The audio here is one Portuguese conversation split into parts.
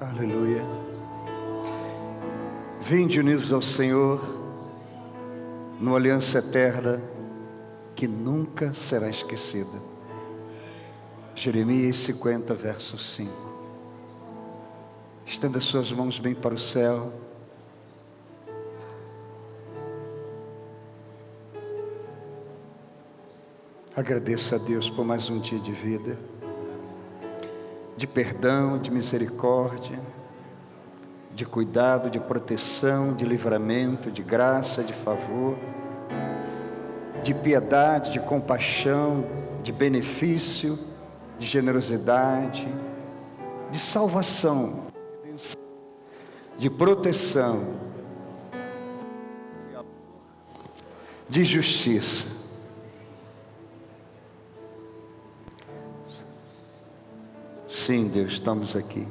Aleluia. Vinde unidos ao Senhor, numa aliança eterna que nunca será esquecida. Jeremias 50, verso 5. Estenda suas mãos bem para o céu. Agradeça a Deus por mais um dia de vida, de perdão, de misericórdia, de cuidado, de proteção, de livramento, de graça, de favor, de piedade, de compaixão, de benefício, de generosidade, de salvação, de proteção, de justiça. Sim, Deus, estamos aqui.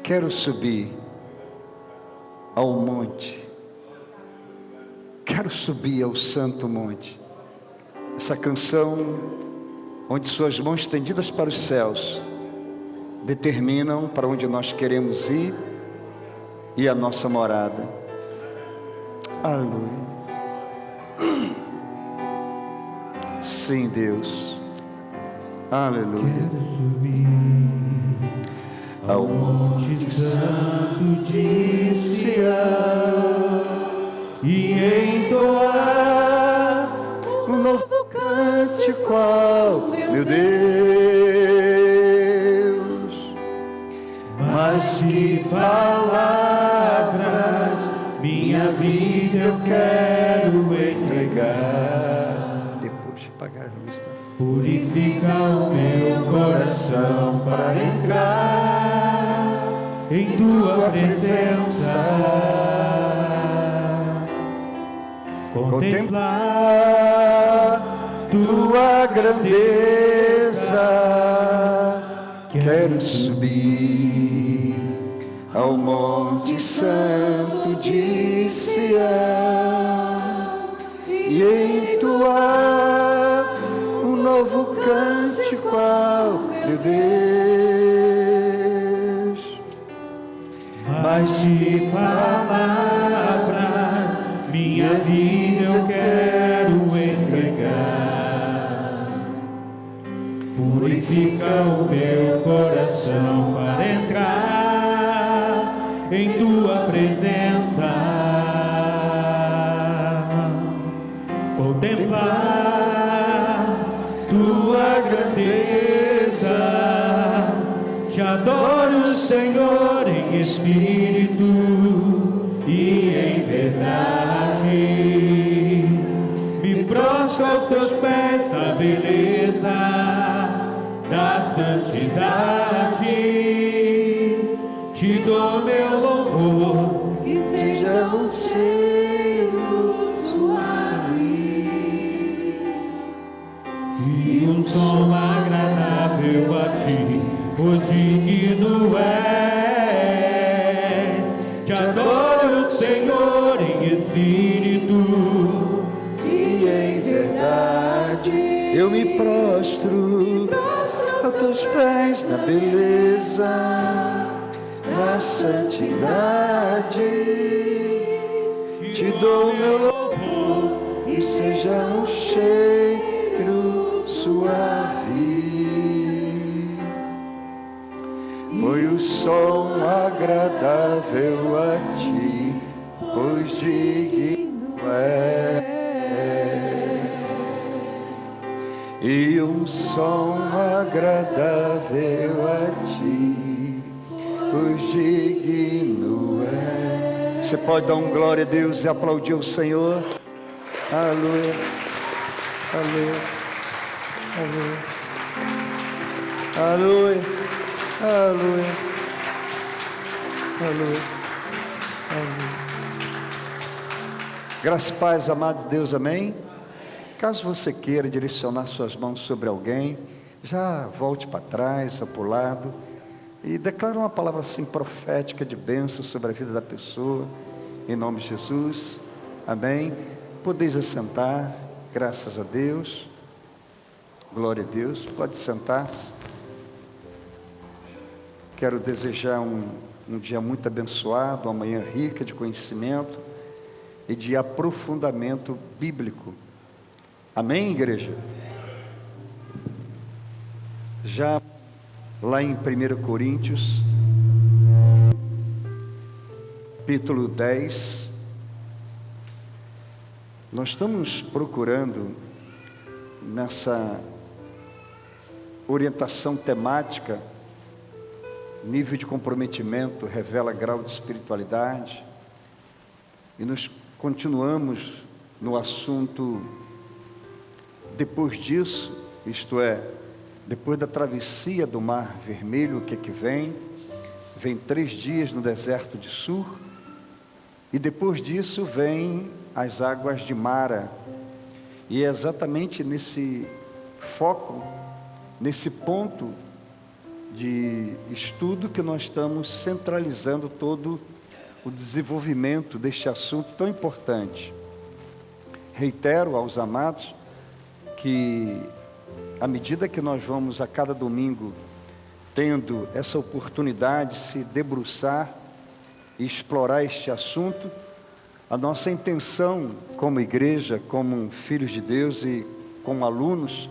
Quero subir ao monte. Quero subir ao santo monte. Essa canção, onde suas mãos estendidas para os céus determinam para onde nós queremos ir e a nossa morada. Aleluia. Sim, Deus. Aleluia. Quero subir ao monte santo de Sião e entoar um novo cântico ao meu Deus. Mas que palavras minha vida eu quero entregar. Depois de pagar a vista, Purifica o meu coração para entrar em tua presença, contemplar tua grandeza. Quero subir ao monte santo de Sião e entoar um novo cântico ao meu Deus. mas que palavras minha vida eu quero entregar. Purifica o meu coração para entrar em tua presença, contemplar tua grandeza. Te adoro, Senhor, em espírito e em verdade. Me prostro aos teus pés na beleza da santidade. Te dou meu louvor, Que seja um cheiro suave e um som agradável a ti, pois digno és. Te adoro, Senhor, em espírito e em verdade. Eu me prostro aos teus pés na beleza, na santidade. Te dou meu louvor e seja um cheiro suave. Põe o som agradável a ti, pois digno és. E um som agradável a ti, pois digno és. Você pode dar um glória a Deus e aplaudir o Senhor. Aleluia, aleluia, aleluia, aleluia, aleluia, aleluia. Graças e paz, amado Deus, amém. Caso você queira direcionar suas mãos sobre alguém, já volte para trás ou para o lado e declare uma palavra assim profética de bênção sobre a vida da pessoa, em nome de Jesus, amém. Podeis assentar, graças a Deus. Glória a Deus. Pode sentar-se. Quero desejar um dia muito abençoado, uma manhã rica de conhecimento e de aprofundamento bíblico. Amém, igreja? Já lá em 1 Coríntios, capítulo 10, nós estamos procurando nessa orientação temática, nível de comprometimento revela grau de espiritualidade, e nós continuamos no assunto depois disso, isto é, depois da travessia do Mar Vermelho, o que é que vem? Vem 3 dias no deserto de Sur, e depois disso vem as águas de Mara, e é exatamente nesse foco, nesse ponto de estudo que nós estamos centralizando todo o desenvolvimento deste assunto tão importante. Reitero aos amados que, à medida que nós vamos a cada domingo tendo essa oportunidade de se debruçar e explorar este assunto, a nossa intenção como igreja, como filhos de Deus e como alunos,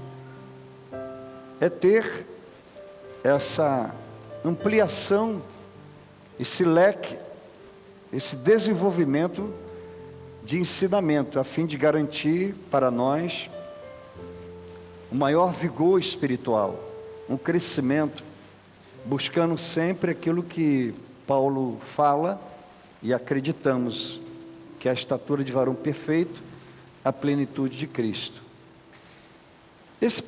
é ter essa ampliação, esse leque, esse desenvolvimento de ensinamento, a fim de garantir para nós um maior vigor espiritual, um crescimento, buscando sempre aquilo que Paulo fala e acreditamos, que é a estatura de varão perfeito, a plenitude de Cristo. Essa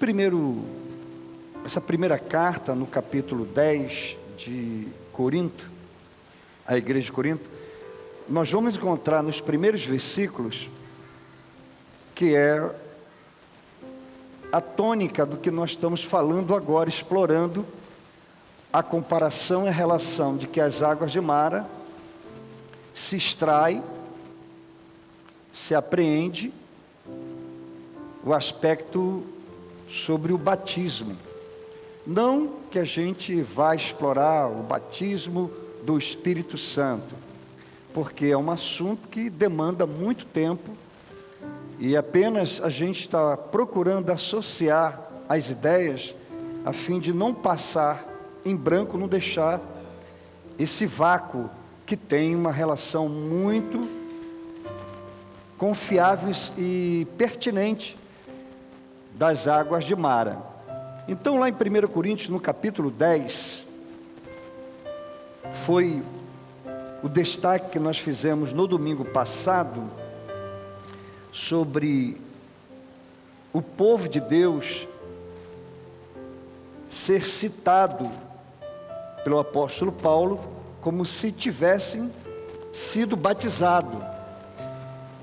primeira carta, no capítulo 10 de Corinto, a igreja de Corinto, nós vamos encontrar nos primeiros versículos, que é a tônica do que nós estamos falando agora, explorando a comparação e a relação de que as águas de Mara se extrai, se apreende o aspecto sobre o batismo. Não que a gente vá explorar o batismo do Espírito Santo, porque é um assunto que demanda muito tempo e apenas a gente está procurando associar as ideias a fim de não passar em branco, não deixar esse vácuo que tem uma relação muito confiável e pertinente das águas de Mara. Então lá em 1 Coríntios, no capítulo 10, foi o destaque que nós fizemos no domingo passado, sobre o povo de Deus ser citado pelo apóstolo Paulo, como se tivessem sido batizados.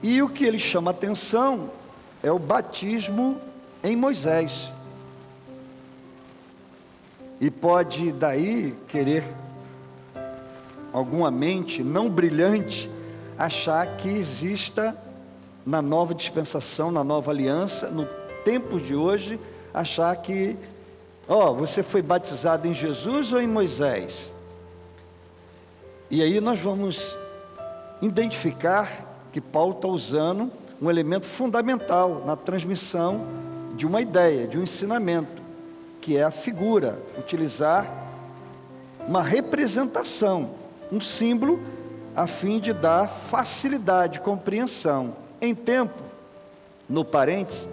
E o que ele chama a atenção é o batismo em Moisés. E pode daí querer alguma mente não brilhante achar que exista na nova dispensação, na nova aliança, no tempo de hoje, achar que você foi batizado em Jesus ou em Moisés? E aí nós vamos identificar que Paulo está usando um elemento fundamental na transmissão de uma ideia, de um ensinamento, que é a figura, utilizar uma representação, um símbolo, a fim de dar facilidade de compreensão. Em tempo, no parênteses,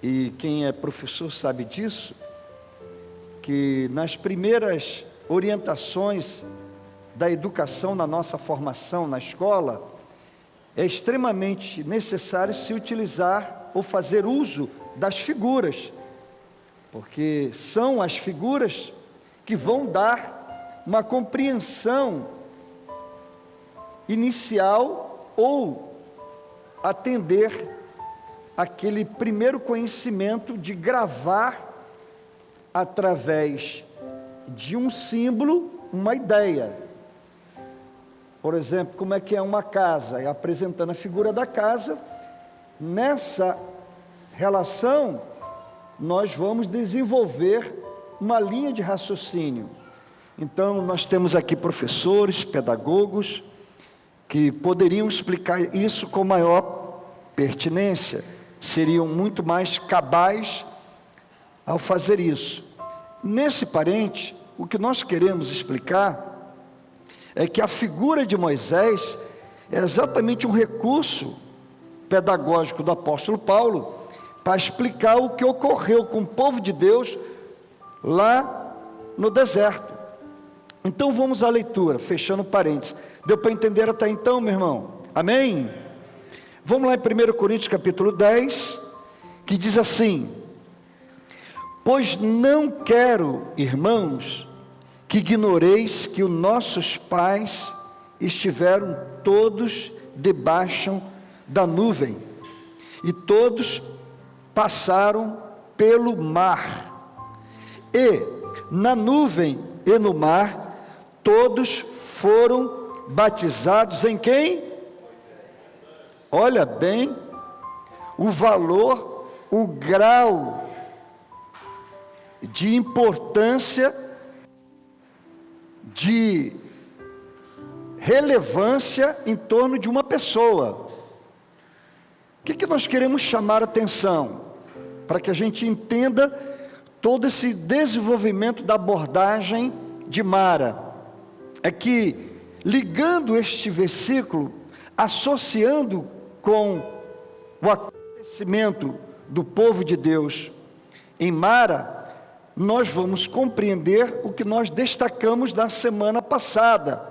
e quem é professor sabe disso, que nas primeiras orientações da educação, na nossa formação na escola, é extremamente necessário se utilizar ou fazer uso das figuras, porque são as figuras que vão dar uma compreensão inicial ou atender aquele primeiro conhecimento de gravar através de um símbolo uma ideia. Por exemplo, como é que é uma casa, e apresentando a figura da casa, nessa relação nós vamos desenvolver uma linha de raciocínio. Então, nós temos aqui professores, pedagogos, que poderiam explicar isso com maior pertinência, seriam muito mais cabais ao fazer isso. Nesse parente, o que nós queremos explicar é que a figura de Moisés é exatamente um recurso pedagógico do apóstolo Paulo para explicar o que ocorreu com o povo de Deus lá no deserto. Então vamos à leitura, fechando parênteses. Deu para entender até então, meu irmão? Amém? Vamos lá em 1 Coríntios capítulo 10, que diz assim: pois não quero, irmãos, que ignoreis que os nossos pais estiveram todos debaixo da nuvem, e todos passaram pelo mar, e na nuvem e no mar todos foram batizados em quem? Olha bem o valor, o grau de importância, de relevância em torno de uma pessoa. O que nós queremos chamar a atenção? Para que a gente entenda todo esse desenvolvimento da abordagem de Mara. É que, ligando este versículo, associando com o acontecimento do povo de Deus em Mara, nós vamos compreender o que nós destacamos na semana passada: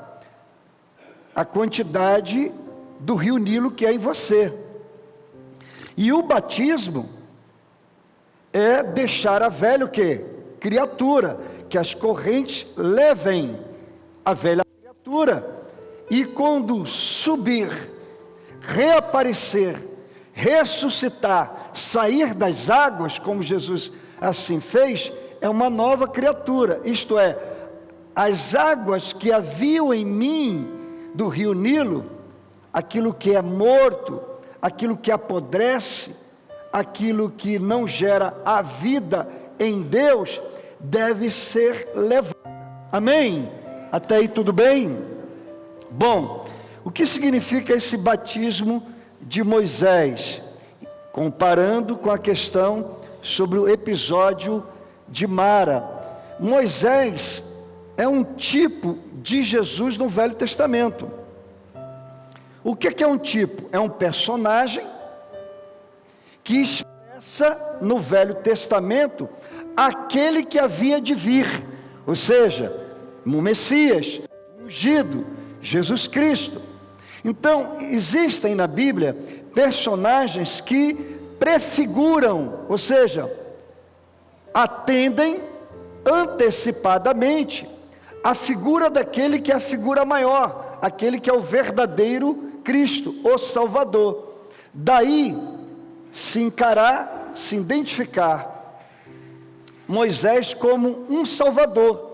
a quantidade do rio Nilo que é em você. E o batismo é deixar a velha o quê? Criatura, que as correntes levem a velha criatura, e quando subir, reaparecer, ressuscitar, sair das águas, como Jesus assim fez, é uma nova criatura. Isto é, as águas que haviam em mim do rio Nilo, aquilo que é morto, aquilo que apodrece, aquilo que não gera a vida em Deus, deve ser levado. Amém? Até aí tudo bem? Bom, o que significa esse batismo de Moisés? Comparando com a questão sobre o episódio de Mara. Moisés é um tipo de Jesus no Velho Testamento. O que é um tipo? É um personagem que expressa no Velho Testamento aquele que havia de vir, ou seja, o Messias, ungido, Jesus Cristo. Então, existem na Bíblia personagens que prefiguram, ou seja, atendem antecipadamente a figura daquele que é a figura maior, aquele que é o verdadeiro Cristo, o Salvador. Daí se encarar, se identificar Moisés como um Salvador,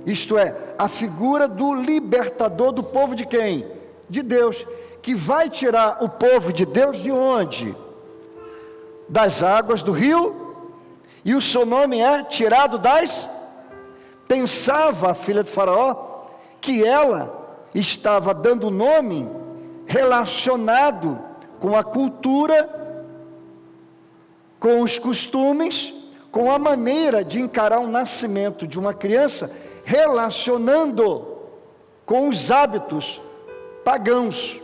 isto é, a figura do libertador do povo de quem? De Deus, que vai tirar o povo de Deus de onde? Das águas do rio, e o seu nome é tirado das... Pensava a filha de Faraó que ela estava dando nome relacionado com a cultura, com os costumes, com a maneira de encarar o nascimento de uma criança, relacionando com os hábitos pagãos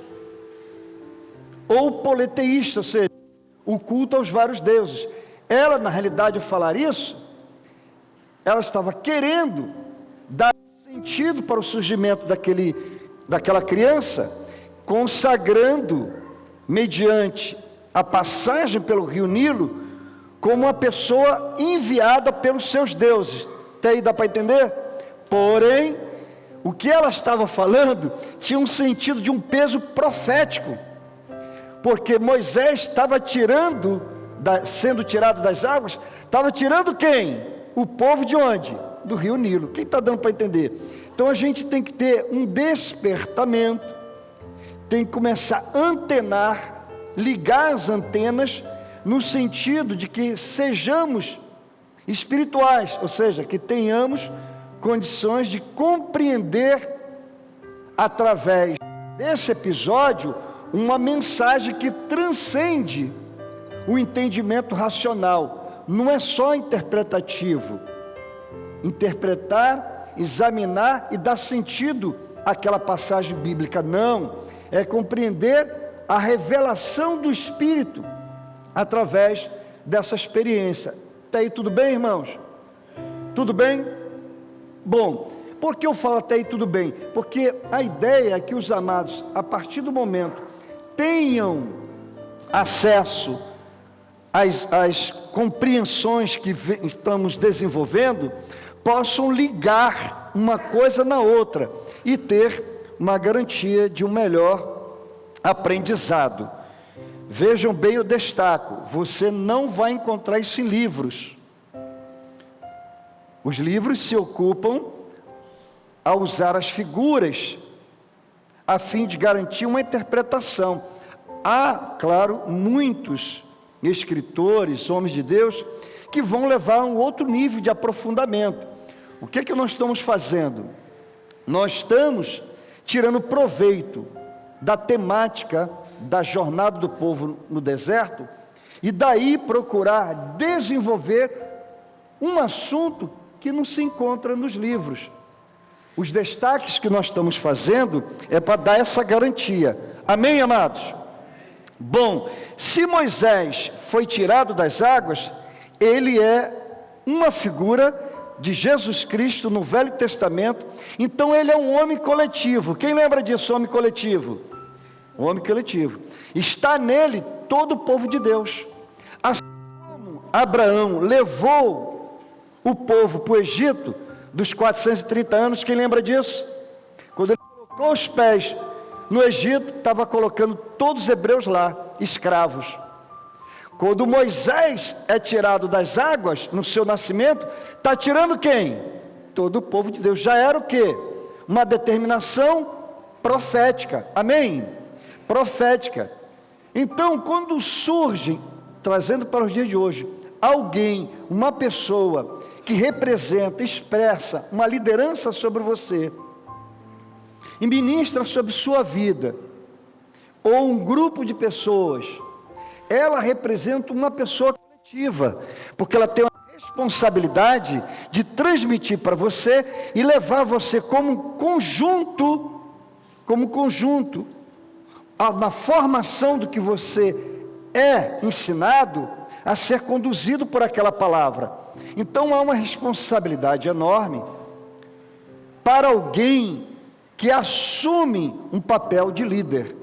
ou politeístas, ou seja, o culto aos vários deuses. Ela, na realidade, ao falar isso, ela estava querendo dar sentido para o surgimento daquela criança, consagrando, mediante a passagem pelo rio Nilo, como uma pessoa enviada pelos seus deuses. Até aí dá para entender? Porém, o que ela estava falando tinha um sentido de um peso profético, porque Moisés estava sendo tirado das águas, estava tirando quem? O povo de onde? Do rio Nilo. Quem está dando para entender? Então a gente tem que ter um despertamento, tem que começar a antenar, ligar as antenas, no sentido de que sejamos espirituais, ou seja, que tenhamos condições de compreender através desse episódio uma mensagem que transcende o entendimento racional. Não é só interpretativo. Interpretar, examinar e dar sentido àquela passagem bíblica. Não, é compreender a revelação do Espírito através dessa experiência. Até aí tudo bem, irmãos? Tudo bem? Bom, por que eu falo até aí tudo bem? Porque a ideia é que os amados, a partir do momento, tenham acesso às compreensões que estamos desenvolvendo, possam ligar uma coisa na outra e ter uma garantia de um melhor aprendizado. Vejam bem, eu destaco, você não vai encontrar isso em livros. Os livros se ocupam a usar as figuras a fim de garantir uma interpretação. Há, claro, muitos escritores, homens de Deus, que vão levar a um outro nível de aprofundamento. O que é que nós estamos fazendo? Nós estamos tirando proveito da temática da jornada do povo no deserto e daí procurar desenvolver um assunto que não se encontra nos livros. Os destaques que nós estamos fazendo é para dar essa garantia. Amém, amados? Bom, se Moisés foi tirado das águas, ele é uma figura de Jesus Cristo no Velho Testamento. Então ele é um homem coletivo. Quem lembra disso, homem coletivo? Um homem coletivo. Está nele todo o povo de Deus. Assim como Abraão levou o povo para o Egito dos 430 anos, quem lembra disso? Quando ele colocou os pés no Egito, estava colocando todos os hebreus lá, escravos. Quando Moisés é tirado das águas, no seu nascimento, está tirando quem? Todo o povo de Deus. Já era o quê? Uma determinação profética. Amém? Profética. Então, quando surge, trazendo para os dias de hoje, alguém, uma pessoa que representa, expressa uma liderança sobre você e ministra sobre sua vida, ou um grupo de pessoas, ela representa uma pessoa coletiva, porque ela tem uma responsabilidade de transmitir para você e levar você como conjunto, na formação do que você é ensinado, a ser conduzido por aquela palavra. Então há uma responsabilidade enorme para alguém que assume um papel de líder.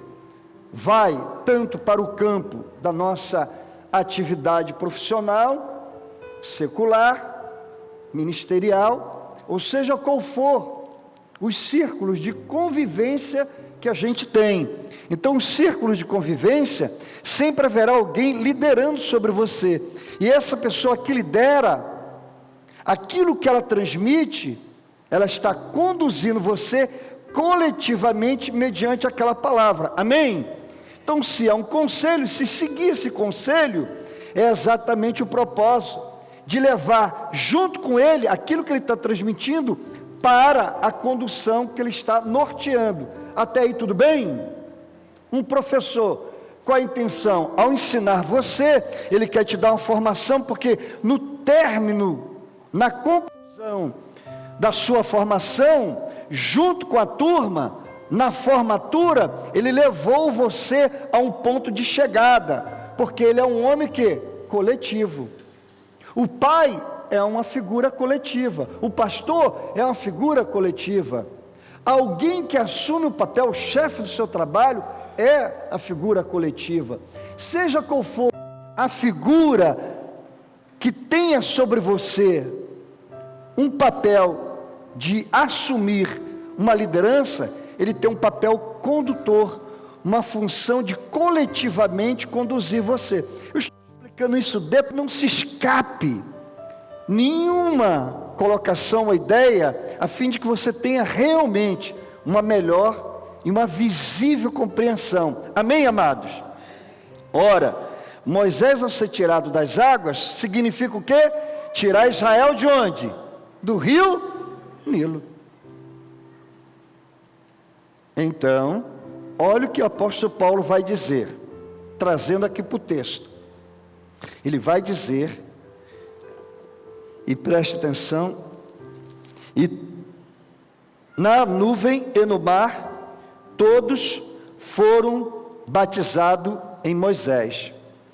Vai tanto para o campo da nossa atividade profissional, secular, ministerial, ou seja qual for os círculos de convivência que a gente tem. Então, os círculos de convivência, sempre haverá alguém liderando sobre você. E essa pessoa que lidera, aquilo que ela transmite, ela está conduzindo você coletivamente mediante aquela palavra. Amém? Então, se há um conselho, se seguir esse conselho, é exatamente o propósito de levar junto com ele aquilo que ele está transmitindo para a condução que ele está norteando. Até aí tudo bem? Um professor, qual a intenção? Ao ensinar você, ele quer te dar uma formação, porque no término, na conclusão da sua formação, junto com a turma, na formatura, ele levou você a um ponto de chegada, porque ele é um homem que? Coletivo. O pai é uma figura coletiva, o pastor é uma figura coletiva. Alguém que assume o papel chefe do seu trabalho é a figura coletiva. Seja qual for a figura que tenha sobre você um papel de assumir uma liderança, ele tem um papel condutor, uma função de coletivamente conduzir você. Eu estou explicando isso dentro, não se escape nenhuma colocação ou ideia, a fim de que você tenha realmente uma melhor e uma visível compreensão. Amém, amados? Ora, Moisés ao ser tirado das águas, significa o quê? tirar Israel de onde? Do rio Nilo. Então, olha o que o apóstolo Paulo vai dizer, trazendo aqui para o texto. Ele vai dizer, e preste atenção, e na nuvem e no mar, todos foram batizados em Moisés.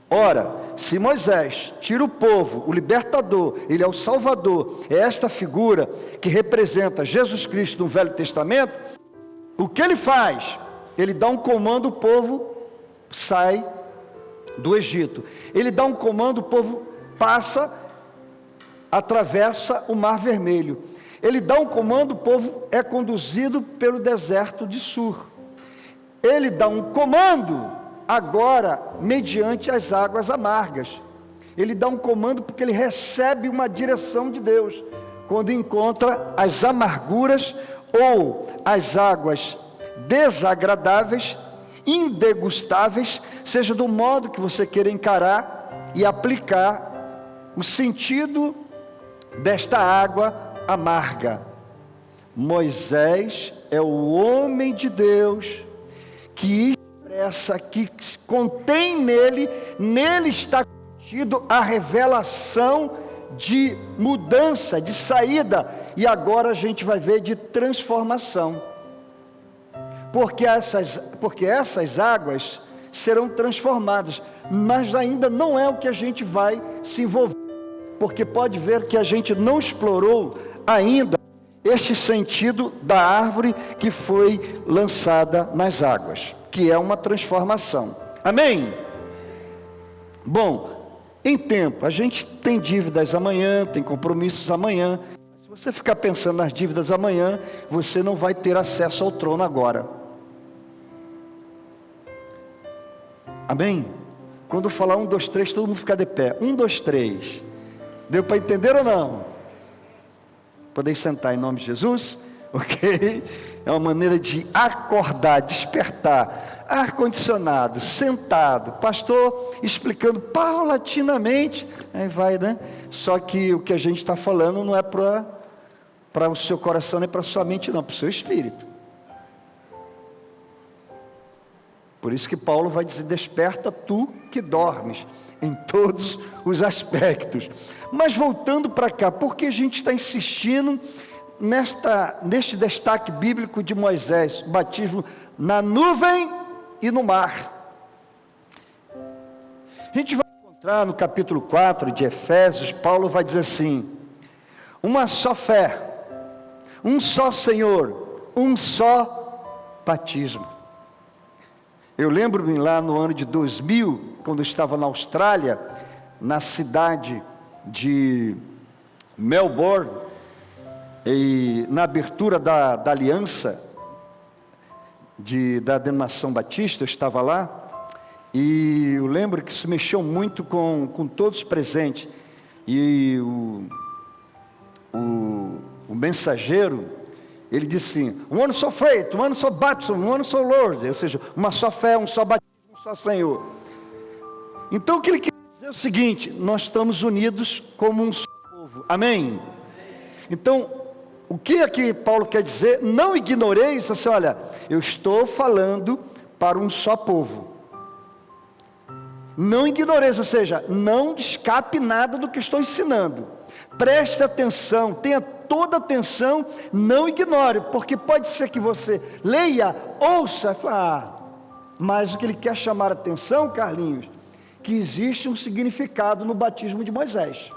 Ora, se Moisés tira o povo, o libertador, ele é o salvador, é esta figura que representa Jesus Cristo no Velho Testamento, o que ele faz? Ele dá um comando, o povo sai do Egito. Ele dá um comando, o povo passa, atravessa o Mar Vermelho. Ele dá um comando, o povo é conduzido pelo deserto de Sur. Ele dá um comando, agora, mediante as águas amargas. Ele dá um comando porque ele recebe uma direção de Deus, quando encontra as amarguras ou as águas desagradáveis, indegustáveis, seja do modo que você queira encarar e aplicar o sentido desta água amarga. Moisés é o homem de Deus que expressa, que contém nele está contido a revelação de mudança, de saída, e agora a gente vai ver de transformação, porque essas águas serão transformadas, mas ainda não é o que a gente vai se envolver, porque pode ver que a gente não explorou ainda este sentido da árvore que foi lançada nas águas, que é uma transformação. Amém? Bom, em tempo, a gente tem dívidas amanhã, tem compromissos amanhã. Se você ficar pensando nas dívidas amanhã, você não vai ter acesso ao trono agora. Amém? Quando eu falar 1, 2, 3, todo mundo fica de pé. 1, 2, 3. Deu para entender ou não? Podeis sentar em nome de Jesus? Ok? É uma maneira de acordar, despertar. Ar-condicionado, sentado, pastor explicando paulatinamente, aí vai, né? Só que o que a gente está falando não é para o seu coração, nem para a sua mente, não, para o seu espírito. Por isso que Paulo vai dizer: desperta tu que dormes, em todos os aspectos. Mas voltando para cá, por que a gente está insistindo neste destaque bíblico de Moisés, batismo na nuvem e no mar? A gente vai encontrar no capítulo 4 de Efésios, Paulo vai dizer assim: uma só fé, um só Senhor, um só batismo. Eu lembro-me lá no ano de 2000, quando eu estava na Austrália, na cidade de Melbourne, e na abertura da aliança da denominação batista, eu estava lá, e eu lembro que isso mexeu muito com todos presentes, e o mensageiro, ele disse assim: um ano só feito, um ano só batismo, um ano só Lord, ou seja, uma só fé, um só batismo, um só Senhor. Então o que ele quer dizer é o seguinte: nós estamos unidos como um só povo, amém? Então, o que aqui Paulo quer dizer? Não ignoreis, assim, olha, eu estou falando para um só povo. Não ignoreis, ou seja, não escape nada do que estou ensinando. Preste atenção, tenha toda atenção, não ignore, porque pode ser que você leia, ouça, e fale, mas o que ele quer chamar a atenção, Carlinhos, que existe um significado no batismo de Moisés.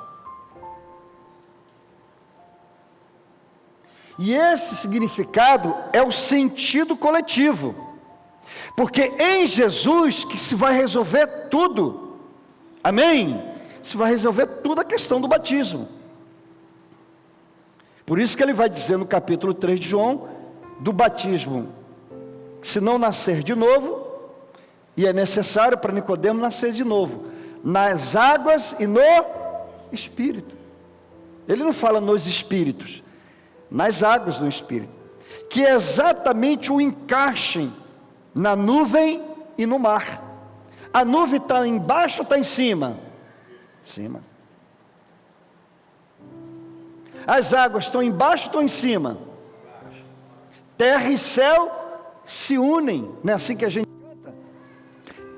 E esse significado é o sentido coletivo, porque em Jesus que se vai resolver tudo, amém? Se vai resolver toda a questão do batismo. Por isso que ele vai dizer no capítulo 3 de João, do batismo, se não nascer de novo, e é necessário para Nicodemo nascer de novo, nas águas e no Espírito. Ele não fala nos espíritos, nas águas no Espírito, que é exatamente o encaixe na nuvem e no mar. A nuvem está embaixo ou está em cima? Cima. As águas estão embaixo ou estão em cima? Terra e céu se unem. Não é assim que a gente canta?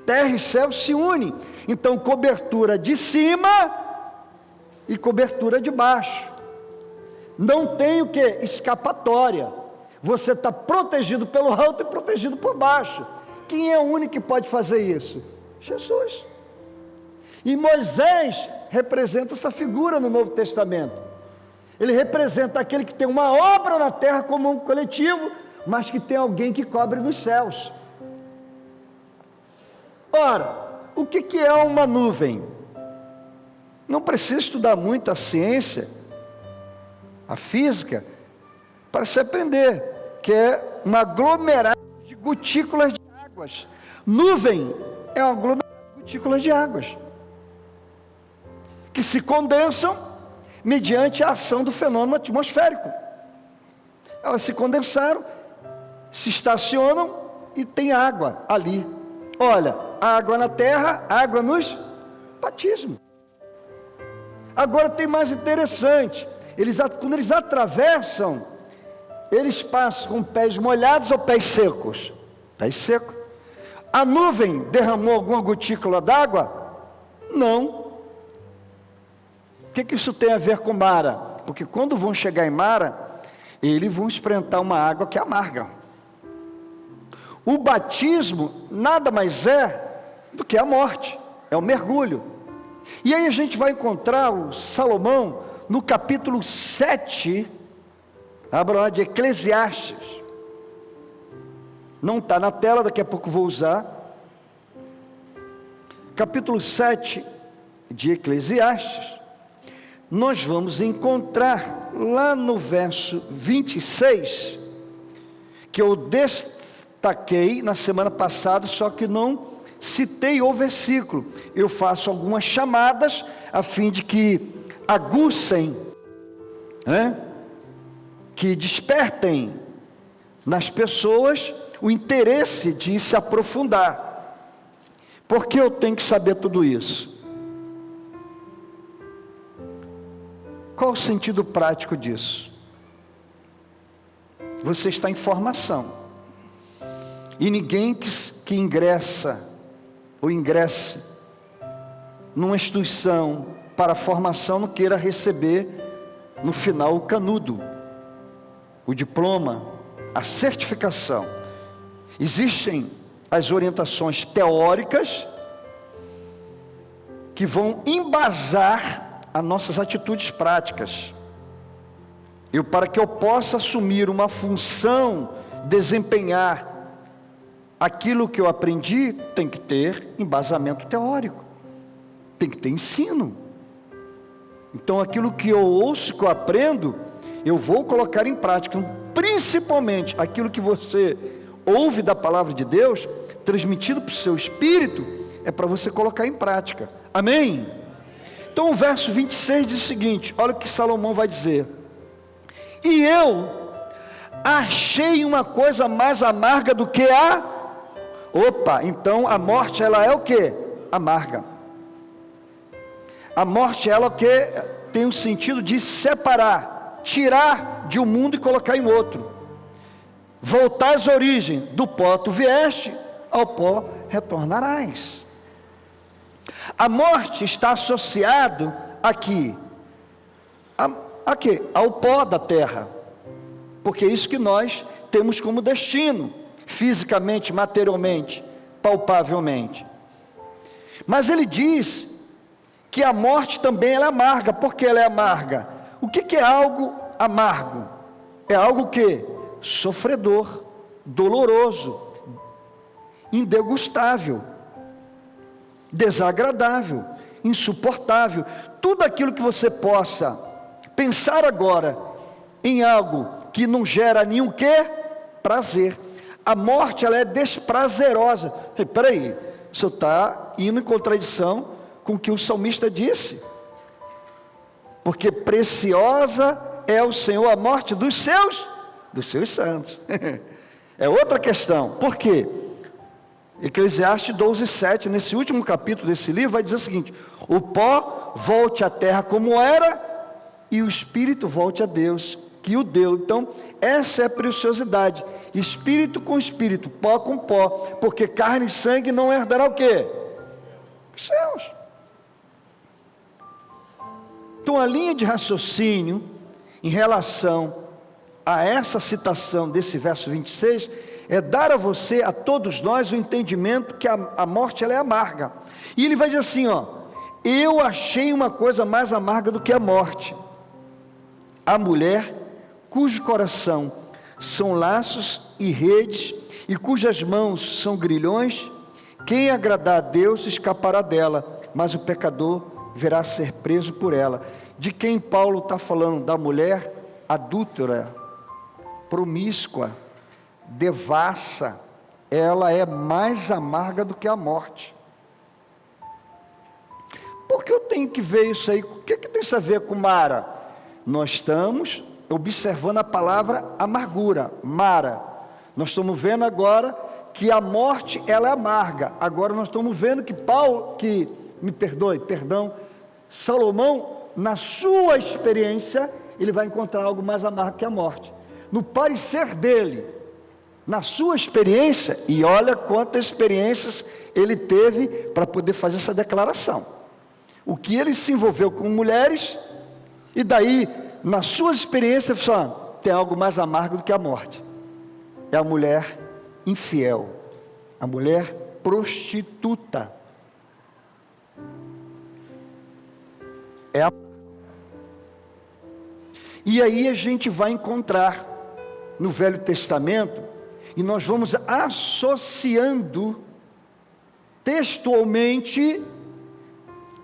Terra e céu se unem. Então, cobertura de cima e cobertura de baixo. Não tem o que? Escapatória. Você está protegido pelo alto e protegido por baixo. Quem é o único que pode fazer isso? Jesus. E Moisés representa essa figura no Novo Testamento. Ele representa aquele que tem uma obra na terra como um coletivo, mas que tem alguém que cobre nos céus. Ora, o que é uma nuvem? Não precisa estudar muito a ciência, a física, para se aprender que é uma aglomerado de gotículas de águas. Nuvem é um aglomerado de gotículas de águas que se condensam mediante a ação do fenômeno atmosférico. Elas se condensaram, se estacionam e tem água ali. Olha, água na terra, água nos batismos. Agora tem mais interessante, quando eles atravessam, eles passam com pés molhados ou pés secos? Pés secos. A nuvem derramou alguma gotícula d'água? Não. O que isso tem a ver com Mara? Porque quando vão chegar em Mara, eles vão enfrentar uma água que é amarga. O batismo nada mais é do que a morte, é o mergulho. E aí a gente vai encontrar o Salomão no capítulo 7, abra lá, de Eclesiastes. Não está na tela, daqui a pouco vou usar. Capítulo 7 de Eclesiastes. Nós vamos encontrar lá no verso 26, que eu destaquei na semana passada, só que não citei o versículo. Eu faço algumas chamadas a fim de que aguçem, que despertem nas pessoas o interesse de se aprofundar. Por que eu tenho que saber tudo isso? Qual o sentido prático disso? Você está em formação. E ninguém que ingressa ou ingresse numa instituição para formação não queira receber no final o canudo, o diploma, a certificação. Existem as orientações teóricas que vão embasar as nossas atitudes práticas. Para que eu possa assumir uma função, desempenhar aquilo que eu aprendi, tem que ter embasamento teórico, tem que ter ensino. Então aquilo que eu ouço, que eu aprendo, eu vou colocar em prática. Principalmente aquilo que você ouve da palavra de Deus, transmitido para o seu espírito, é para você colocar em prática. Amém? Então o verso 26 diz o seguinte, olha o que Salomão vai dizer: e eu achei uma coisa mais amarga do que a... então a morte, ela é o que? Amarga. A morte, ela é o que? Tem o sentido de separar, tirar de um mundo e colocar em outro. Voltar às origens, do pó tu vieste, ao pó retornarás. A morte está associado aqui, ao pó da terra, porque é isso que nós temos como destino, fisicamente, materialmente, palpavelmente. Mas ele diz que a morte também ela é amarga. Por que ela é amarga? O que é algo amargo? É algo que? Sofredor, doloroso, indegustável, desagradável, insuportável. Tudo aquilo que você possa pensar agora em algo que não gera nenhum prazer. A morte, ela é desprazerosa. Espera aí, o senhor está indo em contradição com o que o salmista disse, porque preciosa é o Senhor a morte dos seus santos. É outra questão. Por quê? Eclesiastes 12:7, nesse último capítulo desse livro, vai dizer o seguinte: o pó volte à terra como era, e o espírito volte a Deus, que o deu. Então, essa é a preciosidade. Espírito com espírito, pó com pó, porque carne e sangue não herdará o quê? Os céus. Então, a linha de raciocínio em relação a essa citação desse verso 26 é dar a você, a todos nós, o entendimento que a morte ela é amarga. E ele vai dizer assim, ó: eu achei uma coisa mais amarga do que a morte, a mulher cujo coração são laços e redes, e cujas mãos são grilhões. Quem agradar a Deus escapará dela, mas o pecador verá ser preso por ela. De quem Paulo está falando? Da mulher adúltera, promíscua, devassa. Ela é mais amarga do que a morte. Por que eu tenho que ver isso aí? O que tem isso a ver com Mara? Nós estamos observando a palavra amargura, Mara. Nós estamos vendo agora que a morte ela é amarga. Agora nós estamos vendo que Salomão, na sua experiência, ele vai encontrar algo mais amargo que a morte. No parecer dele, na sua experiência, e olha quantas experiências ele teve para poder fazer essa declaração. O que ele se envolveu com mulheres, e daí, na sua experiência, ele falou: tem algo mais amargo do que a morte. É a mulher infiel, a mulher prostituta. E aí a gente vai encontrar no Velho Testamento, e nós vamos associando textualmente,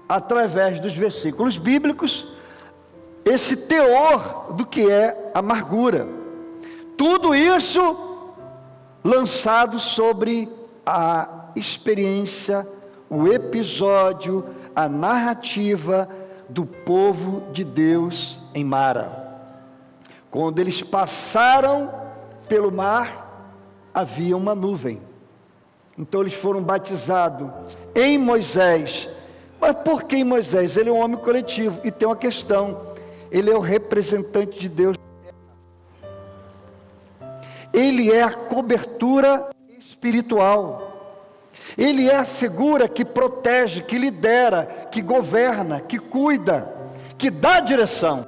através dos versículos bíblicos, esse teor do que é amargura. Tudo isso lançado sobre a experiência, o episódio, a narrativa do povo de Deus em Mara. Quando eles passaram pelo mar, havia uma nuvem. Então eles foram batizados em Moisés. Mas por que em Moisés? Ele é um homem coletivo. E tem uma questão: ele é o representante de Deus. Ele é a cobertura espiritual. Ele é a figura que protege, que lidera, que governa, que cuida, que dá direção.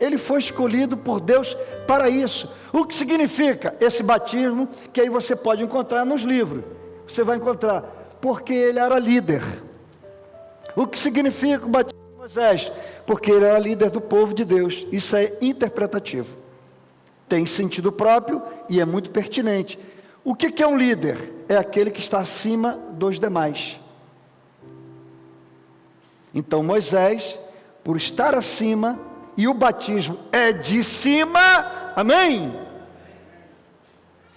Ele foi escolhido por Deus para isso. O que significa esse batismo? Que aí você pode encontrar nos livros. Você vai encontrar, porque ele era líder. O que significa o batismo de Moisés? Porque ele era líder do povo de Deus. Isso é interpretativo. Tem sentido próprio e é muito pertinente. O que é um líder? É aquele que está acima dos demais. Então Moisés, por estar acima, e o batismo é de cima, amém?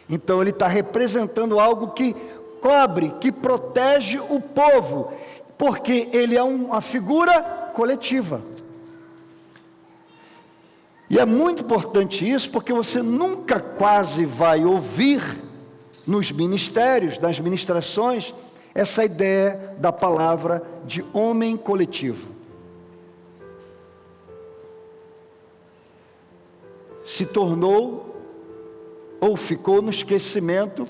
Então ele está representando algo que cobre, que protege o povo, porque ele é uma figura coletiva. E é muito importante isso, porque você nunca quase vai ouvir nos ministérios, nas ministrações, essa ideia da palavra de homem coletivo. Se tornou, ou ficou no esquecimento,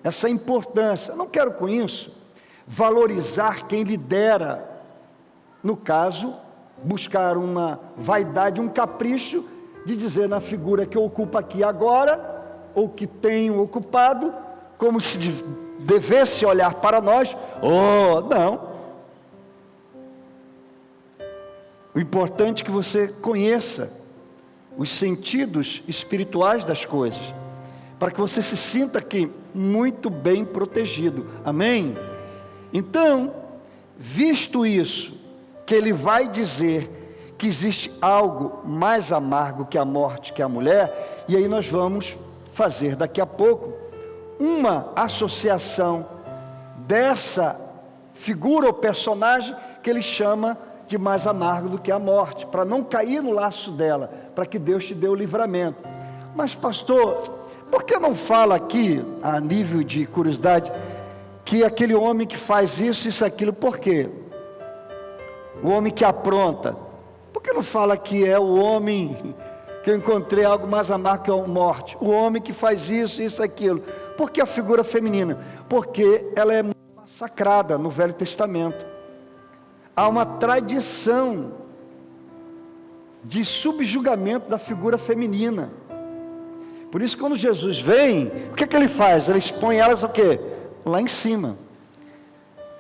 essa importância. Eu não quero com isso valorizar quem lidera, no caso, buscar uma vaidade, um capricho, de dizer na figura que ocupa aqui agora, ou que tenho ocupado, como se devesse olhar para nós. Não. O importante é que você conheça os sentidos espirituais das coisas, para que você se sinta aqui muito bem protegido, amém? Então, visto isso, que ele vai dizer que existe algo mais amargo que a morte, que a mulher, e aí nós vamos fazer daqui a pouco uma associação dessa figura ou personagem que ele chama de mais amargo do que a morte, para não cair no laço dela, para que Deus te dê o livramento. Mas pastor, por que não fala aqui, a nível de curiosidade, que aquele homem que faz isso, aquilo, por quê? O homem que apronta. Por que não fala que é o homem que eu encontrei algo mais amargo que a morte? O homem que faz isso, isso, aquilo. Por que a figura feminina? Porque ela é massacrada no Velho Testamento. Há uma tradição de subjugamento da figura feminina. Por isso, quando Jesus vem, o que ele faz? Ele expõe elas o quê? Lá em cima.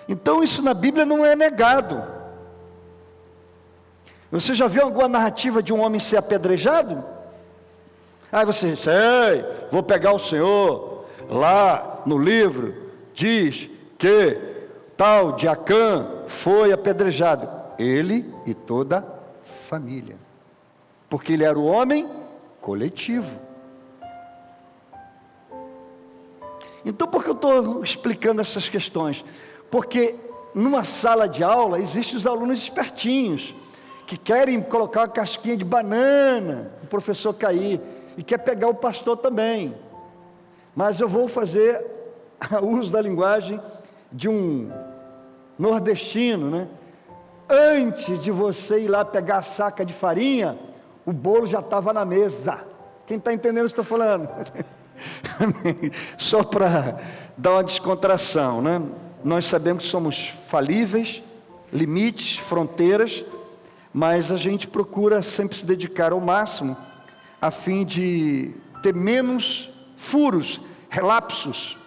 Então isso na Bíblia não é negado. Você já viu alguma narrativa de um homem ser apedrejado? Aí você, sei, vou pegar o Senhor, lá no livro, diz que tal de Acã foi apedrejado. Ele e toda a família. Porque ele era o homem coletivo. Então por que eu estou explicando essas questões? Porque numa sala de aula existem os alunos espertinhos, que querem colocar uma casquinha de banana, o professor cair, e quer pegar o pastor também. Mas eu vou fazer uso da linguagem de um nordestino, né? Antes de você ir lá pegar a saca de farinha, o bolo já estava na mesa. Quem está entendendo o que estou falando? Só para dar uma descontração, né? Nós sabemos que somos falíveis, limites, fronteiras, mas a gente procura sempre se dedicar ao máximo, a fim de ter menos furos, relapsos,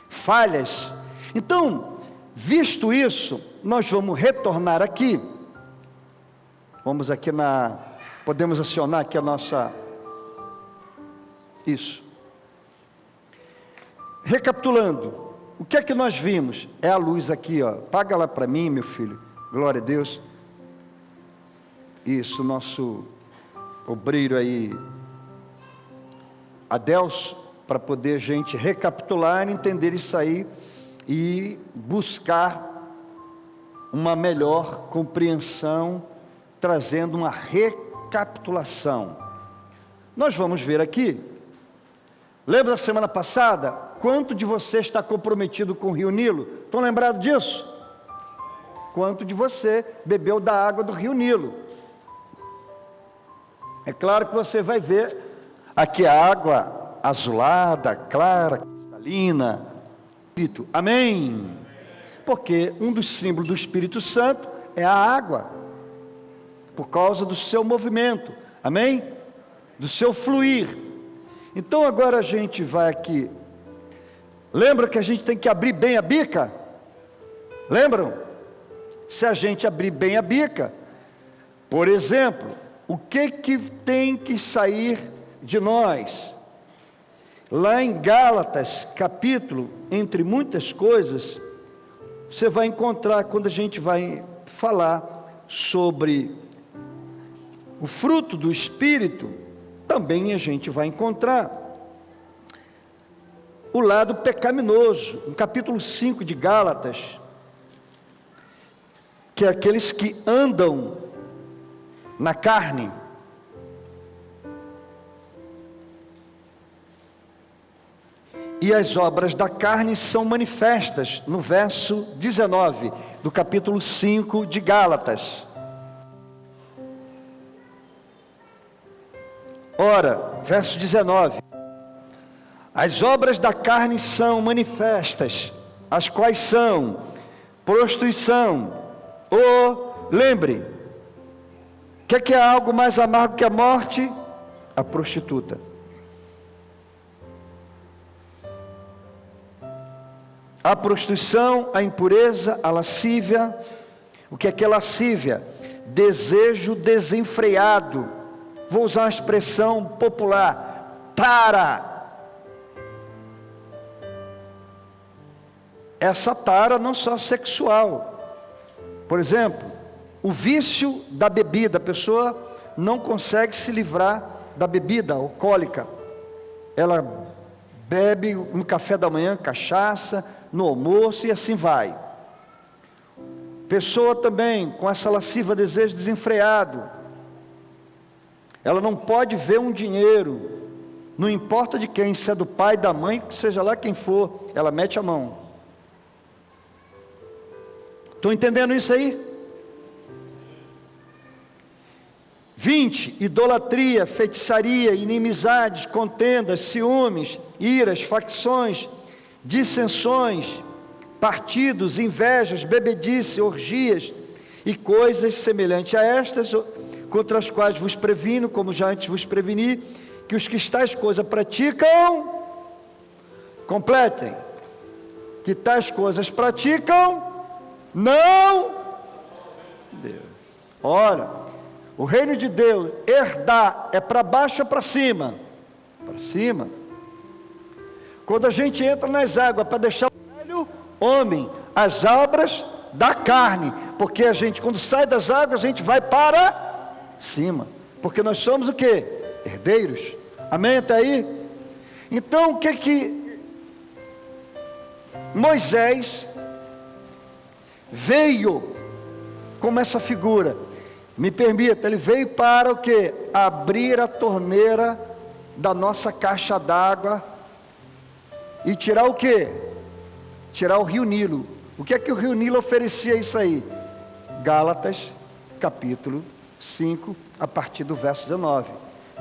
falhas. Então, visto isso, nós vamos retornar aqui. Vamos aqui podemos acionar aqui a nossa... Isso. Recapitulando, o que é que nós vimos? É a luz aqui, ó. Paga lá para mim, meu filho. Glória a Deus. Isso, nosso obreiro aí, Adelso, para poder a gente recapitular, entender isso aí e buscar uma melhor compreensão, trazendo uma recapitulação. Nós vamos ver aqui. Lembra da semana passada? Quanto de você está comprometido com o Rio Nilo? Estão lembrados disso? Quanto de você bebeu da água do Rio Nilo? É claro que você vai ver aqui a água azulada, clara, cristalina. Amém? Porque um dos símbolos do Espírito Santo é a água, por causa do seu movimento, amém? Do seu fluir. Então agora a gente vai aqui. Lembra que a gente tem que abrir bem a bica? Lembram? Se a gente abrir bem a bica, por exemplo, o que tem que sair de nós? Lá em Gálatas, capítulo, entre muitas coisas, você vai encontrar, quando a gente vai falar sobre o fruto do Espírito, também a gente vai encontrar o lado pecaminoso, no capítulo 5 de Gálatas, que é aqueles que andam na carne. E as obras da carne são manifestas, no verso 19 do capítulo 5 de Gálatas. Ora, verso 19: as obras da carne são manifestas, as quais são prostituição, lembre, o que é algo mais amargo que a morte? A prostituta. A prostituição, a impureza, a lascívia. O que é lascívia? Desejo desenfreado. Vou usar uma expressão popular: tara. Essa tara não só sexual. Por exemplo, o vício da bebida. A pessoa não consegue se livrar da bebida alcoólica. Ela bebe no café da manhã cachaça, no almoço e assim vai. Pessoa também com essa lasciva desejo desenfreado. Ela não pode ver um dinheiro, não importa de quem, se é do pai, da mãe, seja lá quem for, ela mete a mão. Estão entendendo isso aí? 20, idolatria, feitiçaria, inimizades, contendas, ciúmes, iras, facções, dissensões, partidos, invejas, bebedice, orgias e coisas semelhantes a estas, contra as quais vos previno, como já antes vos preveni, que os que tais coisas praticam, completem, que tais coisas praticam, não Deus. Olha, o reino de Deus, herdar, é para baixo ou para cima? Para cima. Quando a gente entra nas águas, para deixar o velho homem, as obras da carne, porque a gente, quando sai das águas, a gente vai para cima, porque nós somos o quê? Herdeiros. Amém até aí? Então, o que Moisés veio como essa figura? Me permita, ele veio para o quê? Abrir a torneira da nossa caixa d'água e tirar o quê? Tirar o rio Nilo. O que é que o rio Nilo oferecia isso aí? Gálatas, capítulo 5, a partir do verso 19.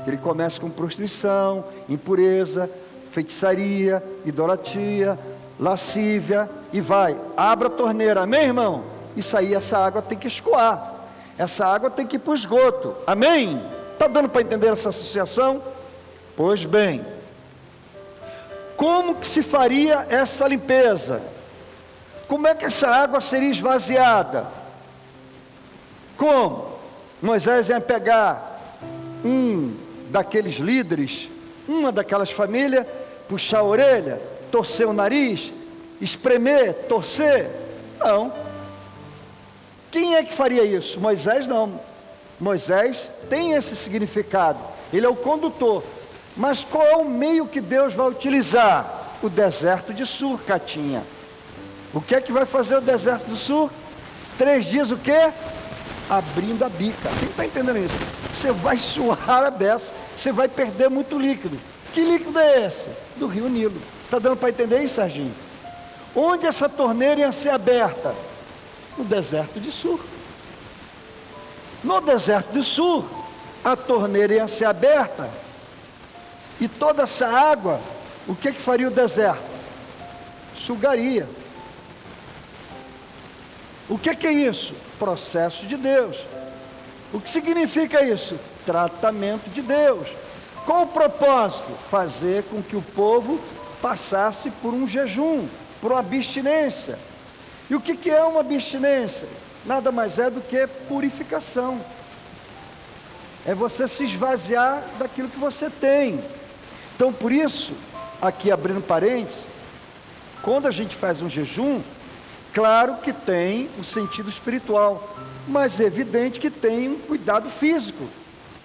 Ele começa com prostituição, impureza, feitiçaria, idolatria, lascívia, e vai. Abra a torneira, amém, irmão? Isso aí, essa água tem que escoar. Essa água tem que ir para o esgoto, amém? Está dando para entender essa associação? Pois bem, como que se faria essa limpeza? Como é que essa água seria esvaziada? Como? Moisés ia pegar um daqueles líderes, uma daquelas famílias, puxar a orelha, torcer o nariz, espremer, torcer? Não. Quem é que faria isso? Moisés não. Moisés tem esse significado, ele é o condutor. Mas qual é o meio que Deus vai utilizar? O deserto de Sur, Catinha. O que é que vai fazer o deserto do Sur? 3 dias o quê? Abrindo a bica. Quem está entendendo isso? Você vai suar a beça, você vai perder muito líquido. Que líquido é esse? Do rio Nilo. Está dando para entender isso, Serginho? Onde essa torneira ia ser aberta? No deserto de Sur. No deserto de Sur, a torneira ia ser aberta, e toda essa água, o que faria o deserto? Sugaria. O que é isso? Processo de Deus. O que significa isso? Tratamento de Deus. Qual o propósito? Fazer com que o povo passasse por um jejum, por uma abstinência. E o que é uma abstinência? Nada mais é do que purificação. É você se esvaziar daquilo que você tem. Então, por isso, aqui abrindo parênteses, quando a gente faz um jejum, claro que tem um sentido espiritual, mas é evidente que tem um cuidado físico.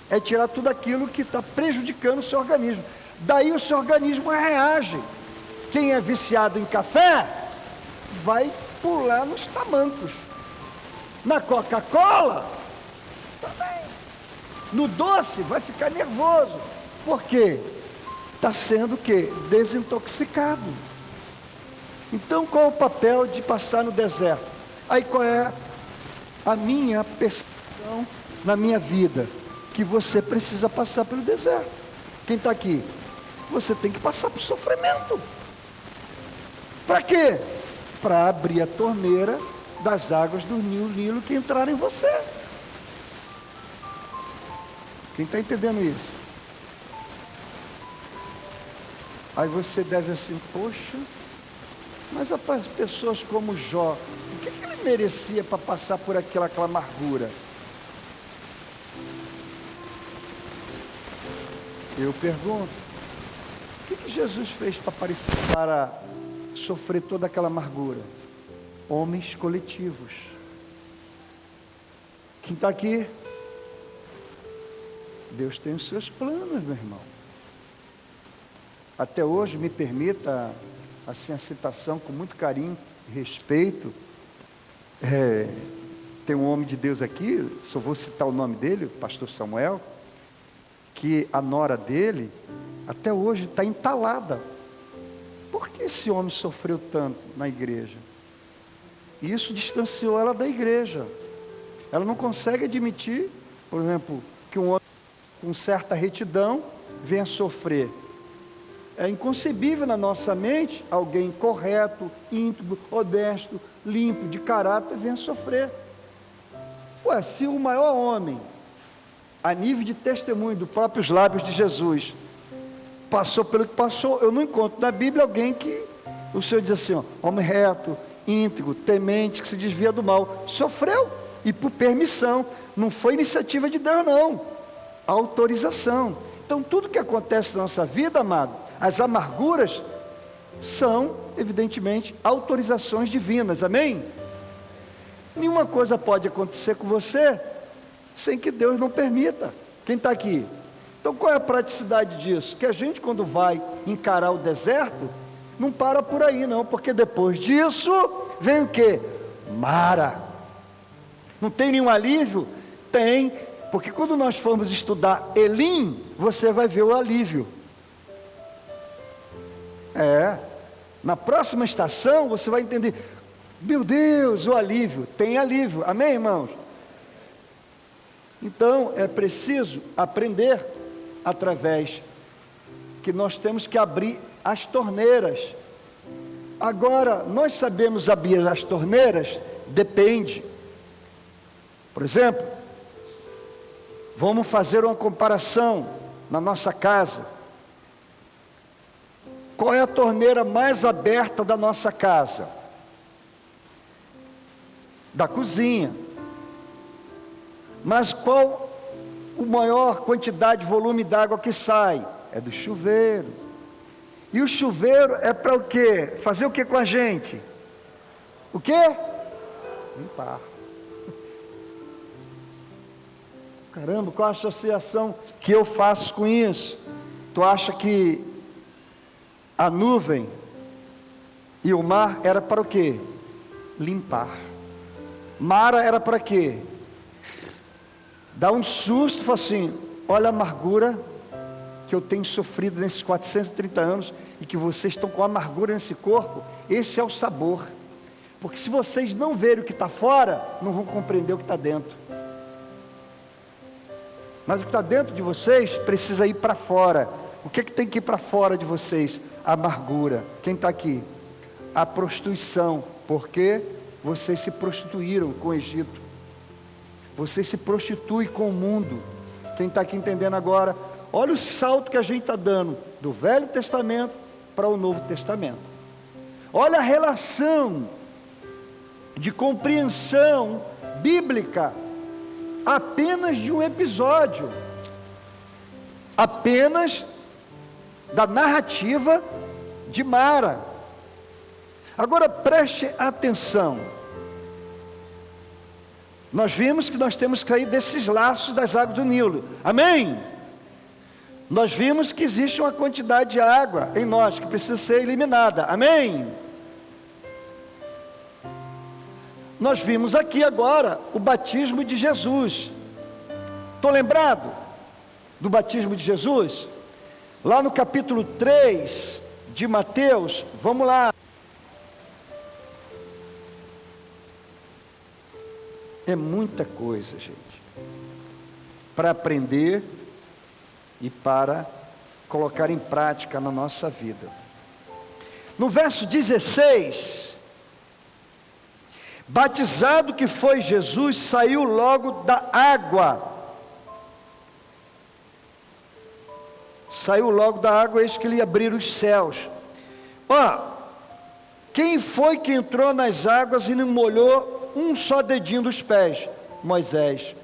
É tirar tudo aquilo que está prejudicando o seu organismo. Daí o seu organismo reage. Quem é viciado em café, vai pular nos tamancos. Na Coca-Cola, também. No doce, vai ficar nervoso. Por quê? Está sendo o quê? Desintoxicado. Então, qual é o papel de passar no deserto? Aí qual é a minha percepção na minha vida? Que você precisa passar pelo deserto. Quem está aqui? Você tem que passar por sofrimento. Para quê? Para abrir a torneira das águas do Nilo que entraram em você. Quem está entendendo isso? Aí você deve assim, poxa, mas as pessoas como Jó, o que ele merecia para passar por aquela amargura? Eu pergunto, o que Jesus fez para sofrer toda aquela amargura? Homens coletivos. Quem está aqui? Deus tem os seus planos, meu irmão. Até hoje, me permita assim a citação com muito carinho e respeito. Tem um homem de Deus aqui, só vou citar o nome dele, o pastor Samuel, que a nora dele até hoje está entalada. Por que esse homem sofreu tanto na igreja? E isso distanciou ela da igreja. Ela não consegue admitir, por exemplo, que um homem com certa retidão venha sofrer. É inconcebível na nossa mente alguém correto, íntegro, honesto, limpo, de caráter, venha sofrer. Ué, se o maior homem, a nível de testemunho dos próprios lábios de Jesus, passou pelo que passou, eu não encontro na Bíblia alguém que o Senhor diz assim, ó, homem reto, íntegro, temente, que se desvia do mal, sofreu, e por permissão, não foi iniciativa de Deus não, autorização. Então tudo que acontece na nossa vida, amado, as amarguras são evidentemente autorizações divinas, amém? Nenhuma coisa pode acontecer com você sem que Deus não permita. Quem está aqui? Então qual é a praticidade disso? Que a gente, quando vai encarar o deserto, não para por aí não, porque depois disso vem o quê? Mara. Não tem nenhum alívio? Tem, porque quando nós formos estudar Elim, você vai ver o alívio. Na próxima estação você vai entender, meu Deus, o alívio, tem alívio, amém, irmãos? Então é preciso aprender através que nós temos que abrir as torneiras. Agora, nós sabemos abrir as torneiras? Depende. Por exemplo, vamos fazer uma comparação na nossa casa. Qual é a torneira mais aberta da nossa casa? Da cozinha. Mas qual a maior quantidade, volume d'água que sai? É do chuveiro. E o chuveiro é para o quê? Fazer o que com a gente? O quê? Limpar. Caramba, qual a associação que eu faço com isso? Tu acha que a nuvem e o mar era para o quê? Limpar. Mara era para quê? Dá um susto, fala assim, olha a amargura que eu tenho sofrido nesses 430 anos, e que vocês estão com amargura nesse corpo, esse é o sabor, porque se vocês não verem o que está fora, não vão compreender o que está dentro, mas o que está dentro de vocês, precisa ir para fora. O que tem que ir para fora de vocês? A amargura. Quem está aqui? A prostituição, porque vocês se prostituíram com o Egito, você se prostitui com o mundo. Quem está aqui entendendo agora? Olha o salto que a gente está dando do Velho Testamento para o Novo Testamento. Olha a relação de compreensão bíblica apenas de um episódio, apenas da narrativa de Mara. Agora preste atenção. Nós vimos que nós temos que sair desses laços das águas do Nilo, amém? Nós vimos que existe uma quantidade de água em nós que precisa ser eliminada, amém? Nós vimos aqui agora o batismo de Jesus. Estou lembrado do batismo de Jesus? Lá no capítulo 3 de Mateus, vamos lá. É muita coisa, gente, para aprender e para colocar em prática na nossa vida. No verso 16, batizado que foi Jesus, saiu logo da água. Saiu logo da água, eis que lhe abriram os céus. Quem foi que entrou nas águas e não molhou um só dedinho dos pés? Moisés.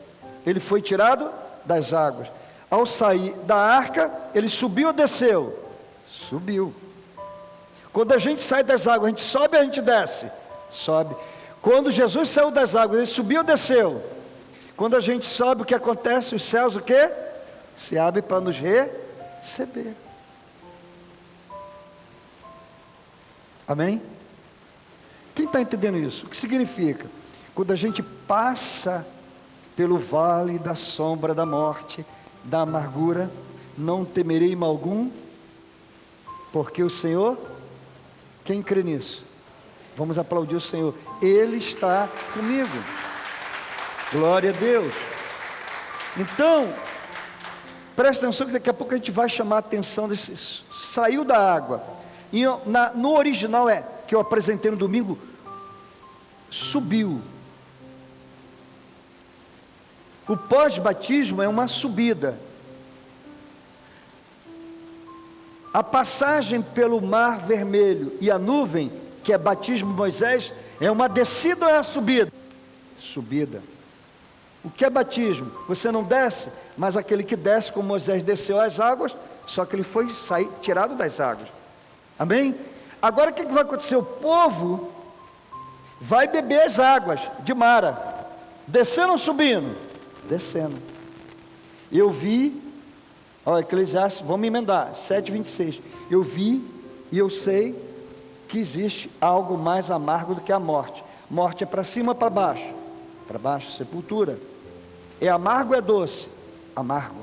Ele foi tirado das águas. Ao sair da arca, ele subiu ou desceu? Subiu. Quando a gente sai das águas, a gente sobe ou a gente desce? Sobe. Quando Jesus saiu das águas, ele subiu ou desceu? Quando a gente sobe, o que acontece? Os céus o quê? Se abrem para nos receber. Amém? Quem está entendendo isso? O que significa? Quando a gente passa pelo vale da sombra da morte, da amargura, não temerei mal algum, porque o Senhor, quem crê nisso? Vamos aplaudir o Senhor, Ele está comigo. Glória a Deus. Então, Presta atenção que daqui a pouco a gente vai chamar a atenção desse. Saiu da água. E no original que eu apresentei no domingo, subiu. O pós-batismo é uma subida. A passagem pelo mar vermelho e a nuvem, que é batismo de Moisés, é uma descida ou é uma subida? Subida. O que é batismo? Você não desce, mas aquele que desce, como Moisés desceu às águas, só que ele foi tirado das águas. Amém? Agora o que vai acontecer? O povo vai beber as águas de Mara, descendo ou subindo? Descendo. Eu vi, Eclesiastes, vamos emendar, 7:26. Eu vi e eu sei que existe algo mais amargo do que a morte. Morte é para cima ou para baixo? Para baixo, sepultura. É amargo ou é doce? Amargo.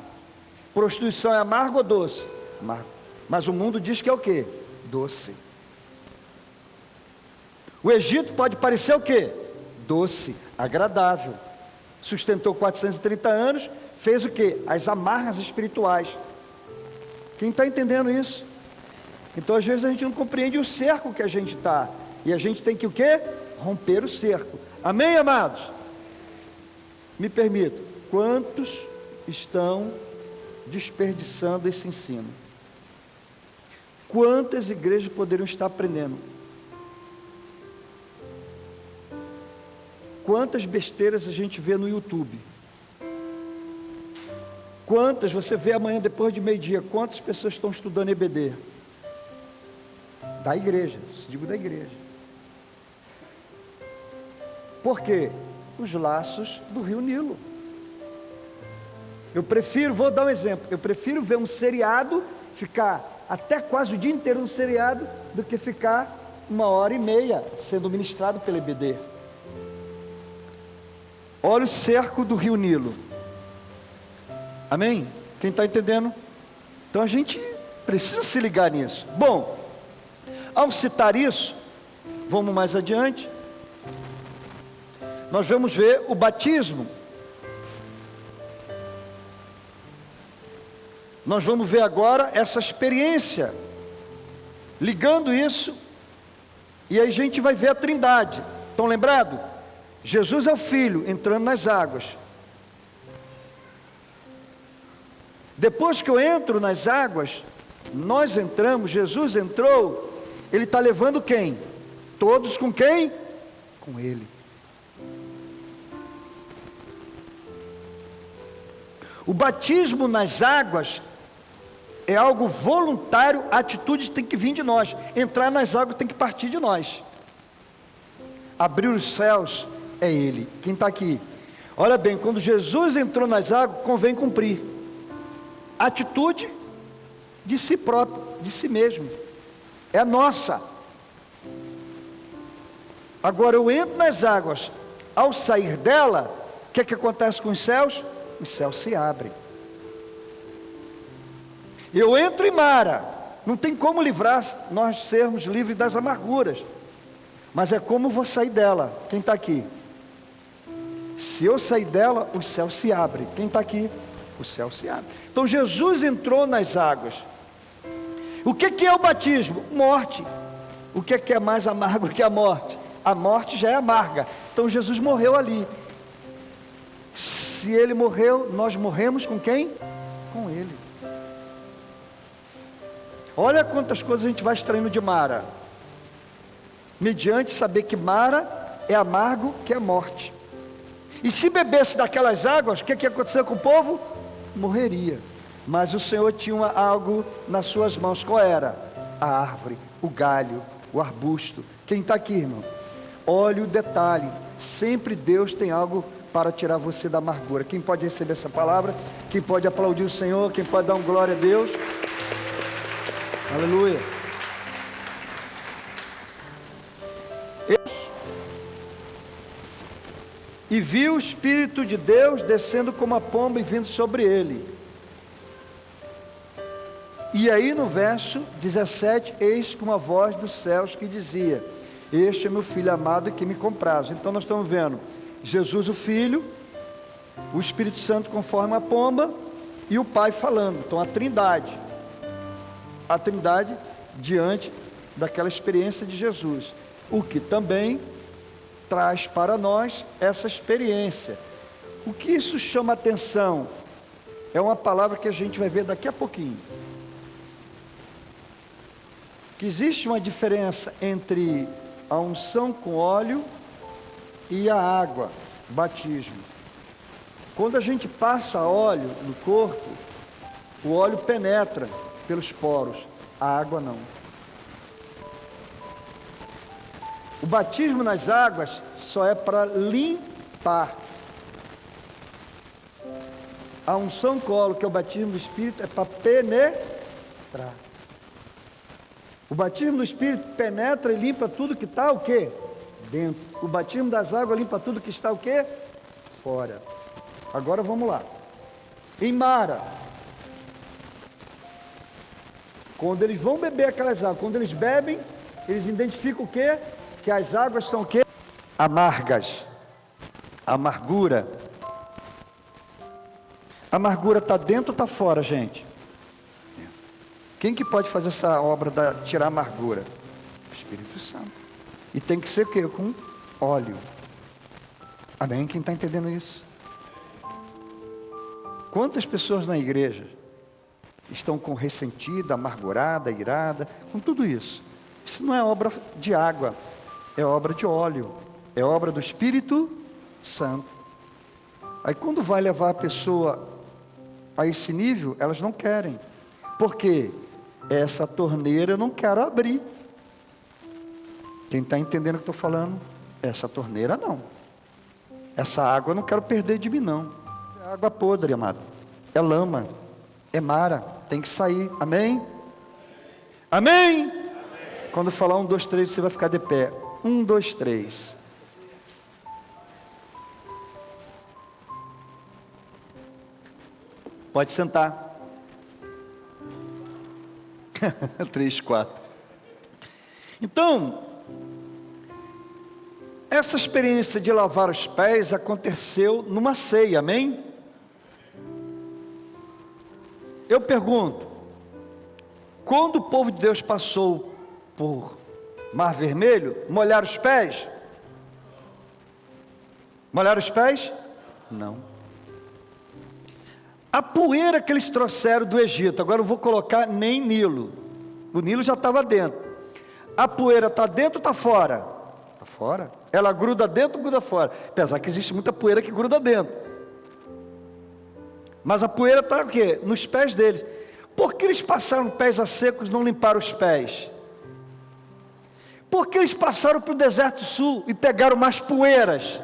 Prostituição é amargo ou doce? Amargo. Mas o mundo diz que é o quê? Doce. O Egito pode parecer o quê? Doce, agradável. Sustentou 430 anos, fez o quê? As amarras espirituais. Quem está entendendo isso? Então às vezes a gente não compreende o cerco que a gente está, e a gente tem que o quê? Romper o cerco. Amém, amados? Me permito, quantos estão desperdiçando esse ensino? Quantas igrejas poderiam estar aprendendo? Quantas besteiras a gente vê no YouTube? Quantas você vê amanhã depois de meio-dia? Quantas pessoas estão estudando EBD? Da igreja, digo da igreja. Por quê? Os laços do Rio Nilo. Vou dar um exemplo, eu prefiro ver um seriado, ficar até quase o dia inteiro no seriado, do que ficar 1h30 sendo ministrado pela EBD. Olha o cerco do Rio Nilo. Amém? Quem está entendendo? Então a gente precisa se ligar nisso. Bom, ao citar isso, vamos mais adiante. Nós vamos ver o batismo. Nós vamos ver agora essa experiência, ligando isso, e aí a gente vai ver a Trindade. Estão lembrados? Jesus é o Filho entrando nas águas. Depois que eu entro nas águas, nós entramos, Jesus entrou, Ele está levando quem? Todos com quem? Com Ele. O batismo nas águas é algo voluntário, a atitude tem que vir de nós. Entrar nas águas tem que partir de nós. Abrir os céus é Ele. Quem está aqui? Olha bem, quando Jesus entrou nas águas, convém cumprir. Atitude de si próprio, de si mesmo. É nossa. Agora eu entro nas águas. Ao sair dela, o que acontece com os céus? Os céus se abrem. Eu entro em Mara, não tem como livrar nós sermos livres das amarguras, mas é como eu vou sair dela. Quem está aqui? Se eu sair dela, os céus se abrem. Quem está aqui? O céu se abre. Então Jesus entrou nas águas. O que é o batismo? Morte. O que é mais amargo que a morte? A morte já é amarga. Então Jesus morreu ali. Se Ele morreu, nós morremos com quem? Com Ele. Olha quantas coisas a gente vai extraindo de Mara, mediante saber que Mara é amargo, que é morte. E se bebesse daquelas águas, o que ia acontecer com o povo? Morreria. Mas o Senhor tinha algo nas suas mãos. Qual era? A árvore, o galho, o arbusto. Quem está aqui, irmão? Olha o detalhe. Sempre Deus tem algo para tirar você da amargura. Quem pode receber essa palavra? Quem pode aplaudir o Senhor? Quem pode dar um glória a Deus? Aleluia. E viu o Espírito de Deus descendo como a pomba e vindo sobre ele. E aí no verso 17, eis que uma voz dos céus que dizia: este é meu filho amado que me compraz. Então nós estamos vendo Jesus o Filho, o Espírito Santo conforme a pomba, e o Pai falando. Então a Trindade diante daquela experiência de Jesus, o que também traz para nós essa experiência. O que isso chama atenção? É uma palavra que a gente vai ver daqui a pouquinho. Que existe uma diferença entre a unção com óleo e a água, batismo. Quando a gente passa óleo no corpo, o óleo penetra pelos poros, a água não. O batismo nas águas só é para limpar. A unção com óleo, que é o batismo do Espírito, é para penetrar. O batismo do Espírito penetra e limpa tudo que está o quê? Dentro. O batismo das águas limpa tudo que está o quê? Fora. Agora vamos lá. Em Mara, quando eles vão beber aquelas águas, quando eles bebem, eles identificam o quê? Que as águas são o quê? Amargas. Amargura. A amargura está dentro ou está fora, gente? Quem que pode fazer essa obra de tirar a amargura? O Espírito Santo. E tem que ser o quê? Com óleo. Amém? Quem está entendendo isso? Quantas pessoas na igreja estão com ressentida, amargurada, irada, com tudo isso? Isso não é obra de água, é obra de óleo, é obra do Espírito Santo. Aí quando vai levar a pessoa a esse nível, elas não querem. Por quê? Essa torneira eu não quero abrir. Quem está entendendo o que eu estou falando? Essa torneira não. Essa água eu não quero perder de mim não. É água podre, amado. É lama. É mara. Tem que sair. Amém? Amém? Amém. Quando eu falar 1, 2, 3, você vai ficar de pé. 1, 2, 3. Pode sentar. 3, 4. Então, essa experiência de lavar os pés aconteceu numa ceia, amém? Eu pergunto, quando o povo de Deus passou por Mar Vermelho, molharam os pés? Molharam os pés? Não. A poeira que eles trouxeram do Egito, agora não vou colocar nem Nilo, o Nilo já estava dentro. A poeira está dentro ou está fora? Está fora. Ela gruda dentro ou gruda fora? Apesar que existe muita poeira que gruda dentro. Mas a poeira está o quê? Nos pés deles. Por que eles passaram pés a secos e não limparam os pés? Por que eles passaram para o deserto sul e pegaram mais poeiras?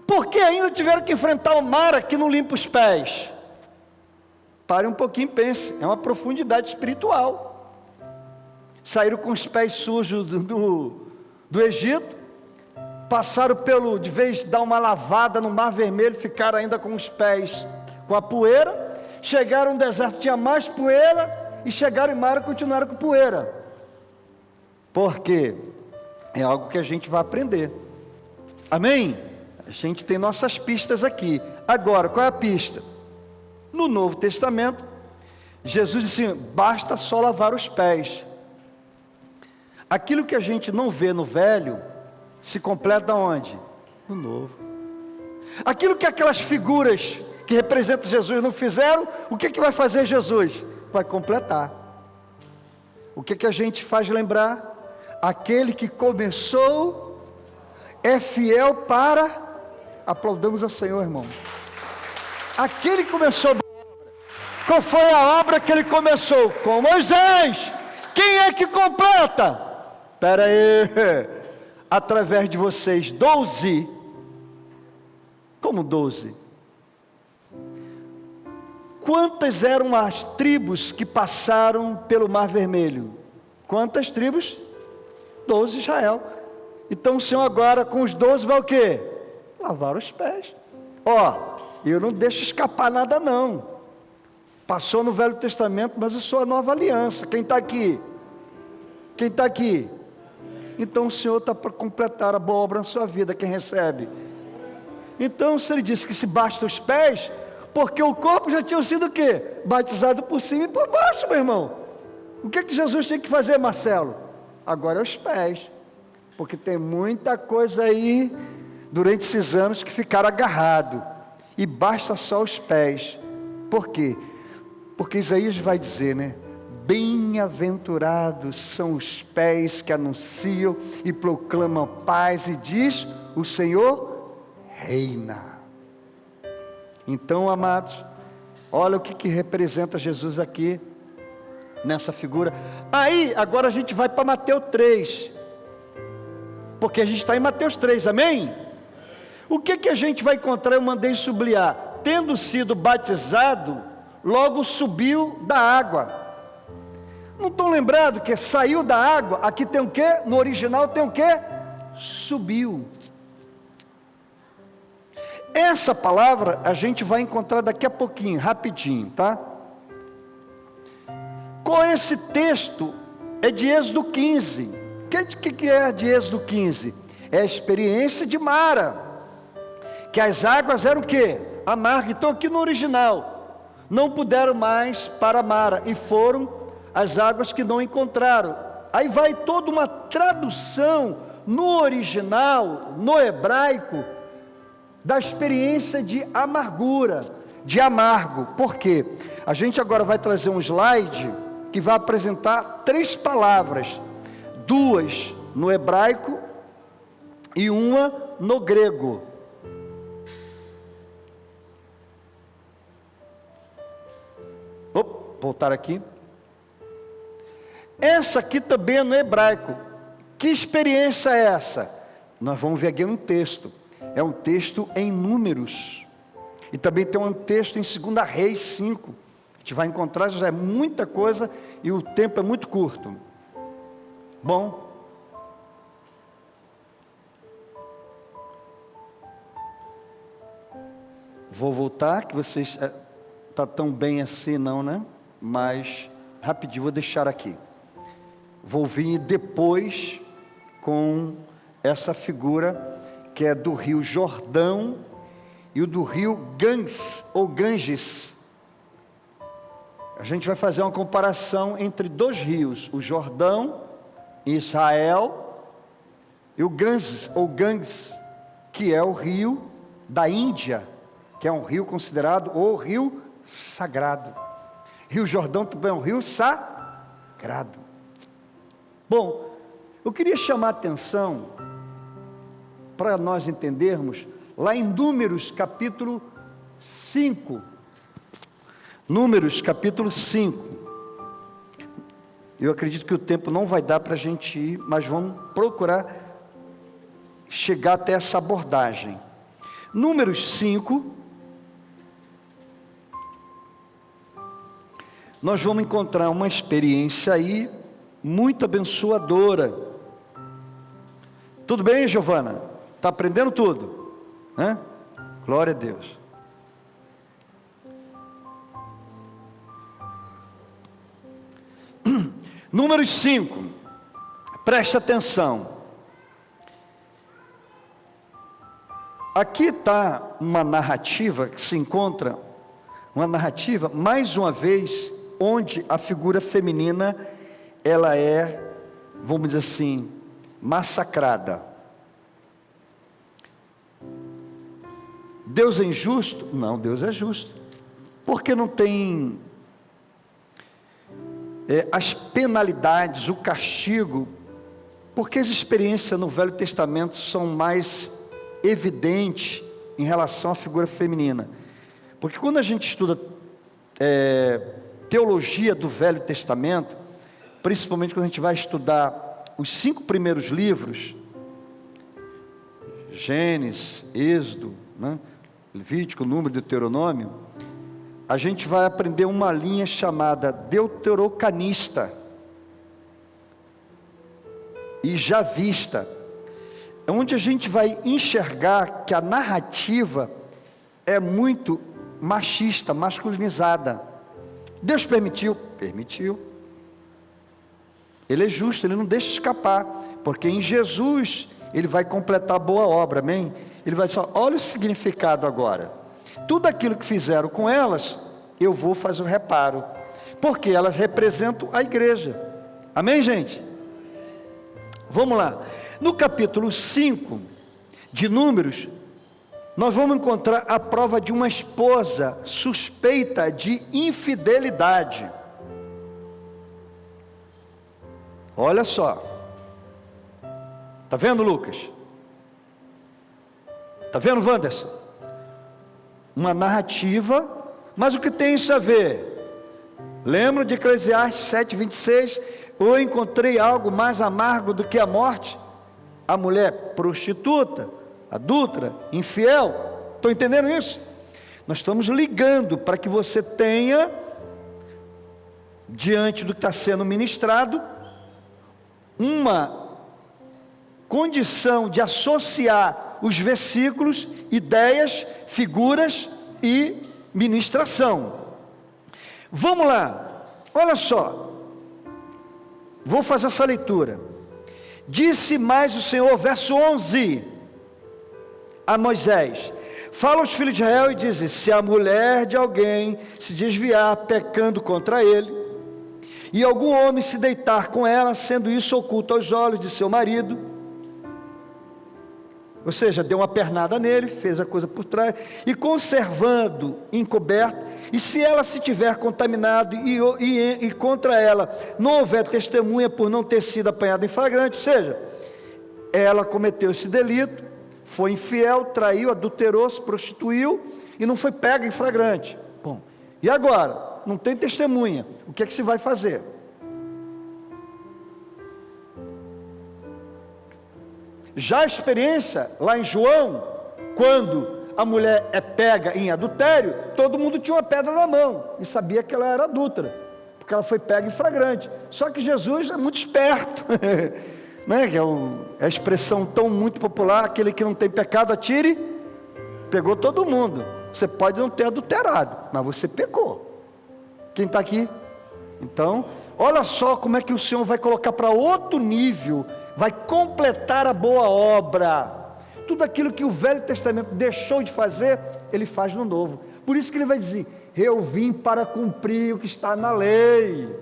Por que ainda tiveram que enfrentar o mar que não limpa os pés? Pare um pouquinho e pense, é uma profundidade espiritual. Saíram com os pés sujos do Egito, passaram de vez de dar uma lavada no Mar Vermelho, ficaram ainda com os pés com a poeira, chegaram no deserto, tinha mais poeira, e chegaram em mar e continuaram com poeira. Por quê? É algo que a gente vai aprender. Amém? A gente tem nossas pistas aqui. Agora, qual é a pista? No Novo Testamento, Jesus disse assim, basta só lavar os pés. Aquilo que a gente não vê no Velho, se completa onde? No Novo. Aquilo que aquelas figuras que representam Jesus não fizeram, o que vai fazer Jesus? Vai completar. O que a gente faz lembrar? Aquele que começou é fiel para... Aplaudamos ao Senhor, irmão. Aquele que começou a obra. Qual foi a obra que ele começou? Com Moisés. Quem é que completa? Espera aí. Através de vocês, 12. Como 12? Quantas eram as tribos que passaram pelo Mar Vermelho? Quantas tribos? 12 Israel. Então o Senhor agora com os 12 vai o quê? Lavar os pés. Eu não deixo escapar nada não. Passou no Velho Testamento, mas eu sou a nova aliança. Quem está aqui? Quem está aqui? Então o Senhor está para completar a boa obra na sua vida. Quem recebe? Então se Ele disse que se basta os pés, Porque o corpo já tinha sido o quê? Batizado por cima e por baixo, meu irmão. O que Jesus tinha que fazer, Marcelo? Agora é os pés. Porque tem muita coisa aí, durante esses anos, que ficaram agarrados. E basta só os pés. Por quê? Porque Isaías vai dizer, né? Bem-aventurados são os pés que anunciam e proclamam paz, e diz, o Senhor reina. Então, amados, olha o que representa Jesus aqui, nessa figura. Aí, agora a gente vai para Mateus 3, porque a gente está em Mateus 3, amém? O que a gente vai encontrar? Eu mandei sublinhar, tendo sido batizado, logo subiu da água. Não estão lembrados que saiu da água? Aqui tem o quê? No original tem o quê? Subiu. Essa palavra a gente vai encontrar daqui a pouquinho, rapidinho, tá? Com esse texto é de Êxodo 15. O que é de Êxodo 15? É a experiência de Mara, que as águas eram o quê? Amargas. Então aqui no original, não puderam mais para Mara, e foram as águas que não encontraram. Aí vai toda uma tradução no original, no hebraico, da experiência de amargura, de amargo. Por quê? A gente agora vai trazer um slide que vai apresentar 3 palavras, 2 no hebraico e uma no grego. Voltar aqui. Essa aqui também é no hebraico. Que experiência é essa? Nós vamos ver aqui um texto. É um texto em Números. E também tem um texto em 2 Reis 5. A gente vai encontrar, já é muita coisa e o tempo é muito curto. Bom. Vou voltar, que vocês... Está tão bem assim não, né? Mas, rapidinho, vou deixar aqui. Vou vir depois com essa figura que é do rio Jordão e o do rio Ganges ou Ganges. A gente vai fazer uma comparação entre 2 rios, o Jordão em Israel e o Ganges ou Ganges, que é o rio da Índia, que é um rio considerado o rio sagrado. Rio Jordão também é um rio sagrado. Bom, eu queria chamar a atenção para nós entendermos lá em Números capítulo 5. Números capítulo 5. Eu acredito que o tempo não vai dar para a gente ir, mas vamos procurar chegar até essa abordagem. Números 5. Nós vamos encontrar uma experiência aí muito abençoadora. Tudo bem, Giovana? Está aprendendo tudo? Hã? Glória a Deus. Números 5. Preste atenção. Aqui está uma narrativa que se encontra, uma narrativa, mais uma vez, onde a figura feminina, ela é, vamos dizer assim, massacrada. Deus é injusto? Não, Deus é justo. Porque não tem as penalidades, o castigo, porque as experiências no Velho Testamento são mais evidentes em relação à figura feminina. Porque quando a gente estuda teologia do Velho Testamento, principalmente quando a gente vai estudar os 5 primeiros livros, Gênesis, Êxodo, né? Levítico, Número e Deuteronômio, a gente vai aprender uma linha chamada deuterocanista e javista, onde a gente vai enxergar que a narrativa é muito machista, masculinizada. Deus permitiu? Permitiu. Ele é justo, Ele não deixa escapar, porque em Jesus Ele vai completar a boa obra, amém? Ele vai dizer, olha o significado agora. Tudo aquilo que fizeram com elas, eu vou fazer o reparo, porque elas representam a igreja. Amém, gente? Vamos lá. No capítulo 5 de Números, nós vamos encontrar a prova de uma esposa suspeita de infidelidade. Olha só. Está vendo, Lucas? Está vendo, Wanderson? Uma narrativa, mas o que tem isso a ver? Lembra de Eclesiastes 7:26? Eu encontrei algo mais amargo do que a morte? A mulher prostituta, adúltera, infiel. Estão entendendo isso? Nós estamos ligando para que você tenha, diante do que está sendo ministrado, uma condição de associar os versículos, ideias, figuras e ministração. Vamos lá, olha só, vou fazer essa leitura. Disse mais o Senhor, verso 11, a Moisés: fala aos filhos de Israel e diz: se a mulher de alguém se desviar pecando contra ele, e algum homem se deitar com ela, sendo isso oculto aos olhos de seu marido, ou seja, deu uma pernada nele, fez a coisa por trás, e conservando encoberto, e se ela se tiver contaminado, e contra ela não houver testemunha por não ter sido apanhada em flagrante, ou seja, ela cometeu esse delito, foi infiel, traiu, adulterou, se prostituiu, e não foi pega em flagrante. Bom, e agora? Não tem testemunha, o que é que se vai fazer? Já a experiência lá em João, quando a mulher é pega em adultério, todo mundo tinha uma pedra na mão e sabia que ela era adúltera, porque ela foi pega em flagrante. Só que Jesus é muito esperto, né? Que é a expressão tão muito popular: aquele que não tem pecado atire. Pegou todo mundo. Você pode não ter adulterado, mas você pecou. Quem está aqui? Então, olha só como é que o Senhor vai colocar para outro nível, vai completar a boa obra. Tudo aquilo que o Velho Testamento deixou de fazer, Ele faz no Novo. Por isso que Ele vai dizer: eu vim para cumprir o que está na lei.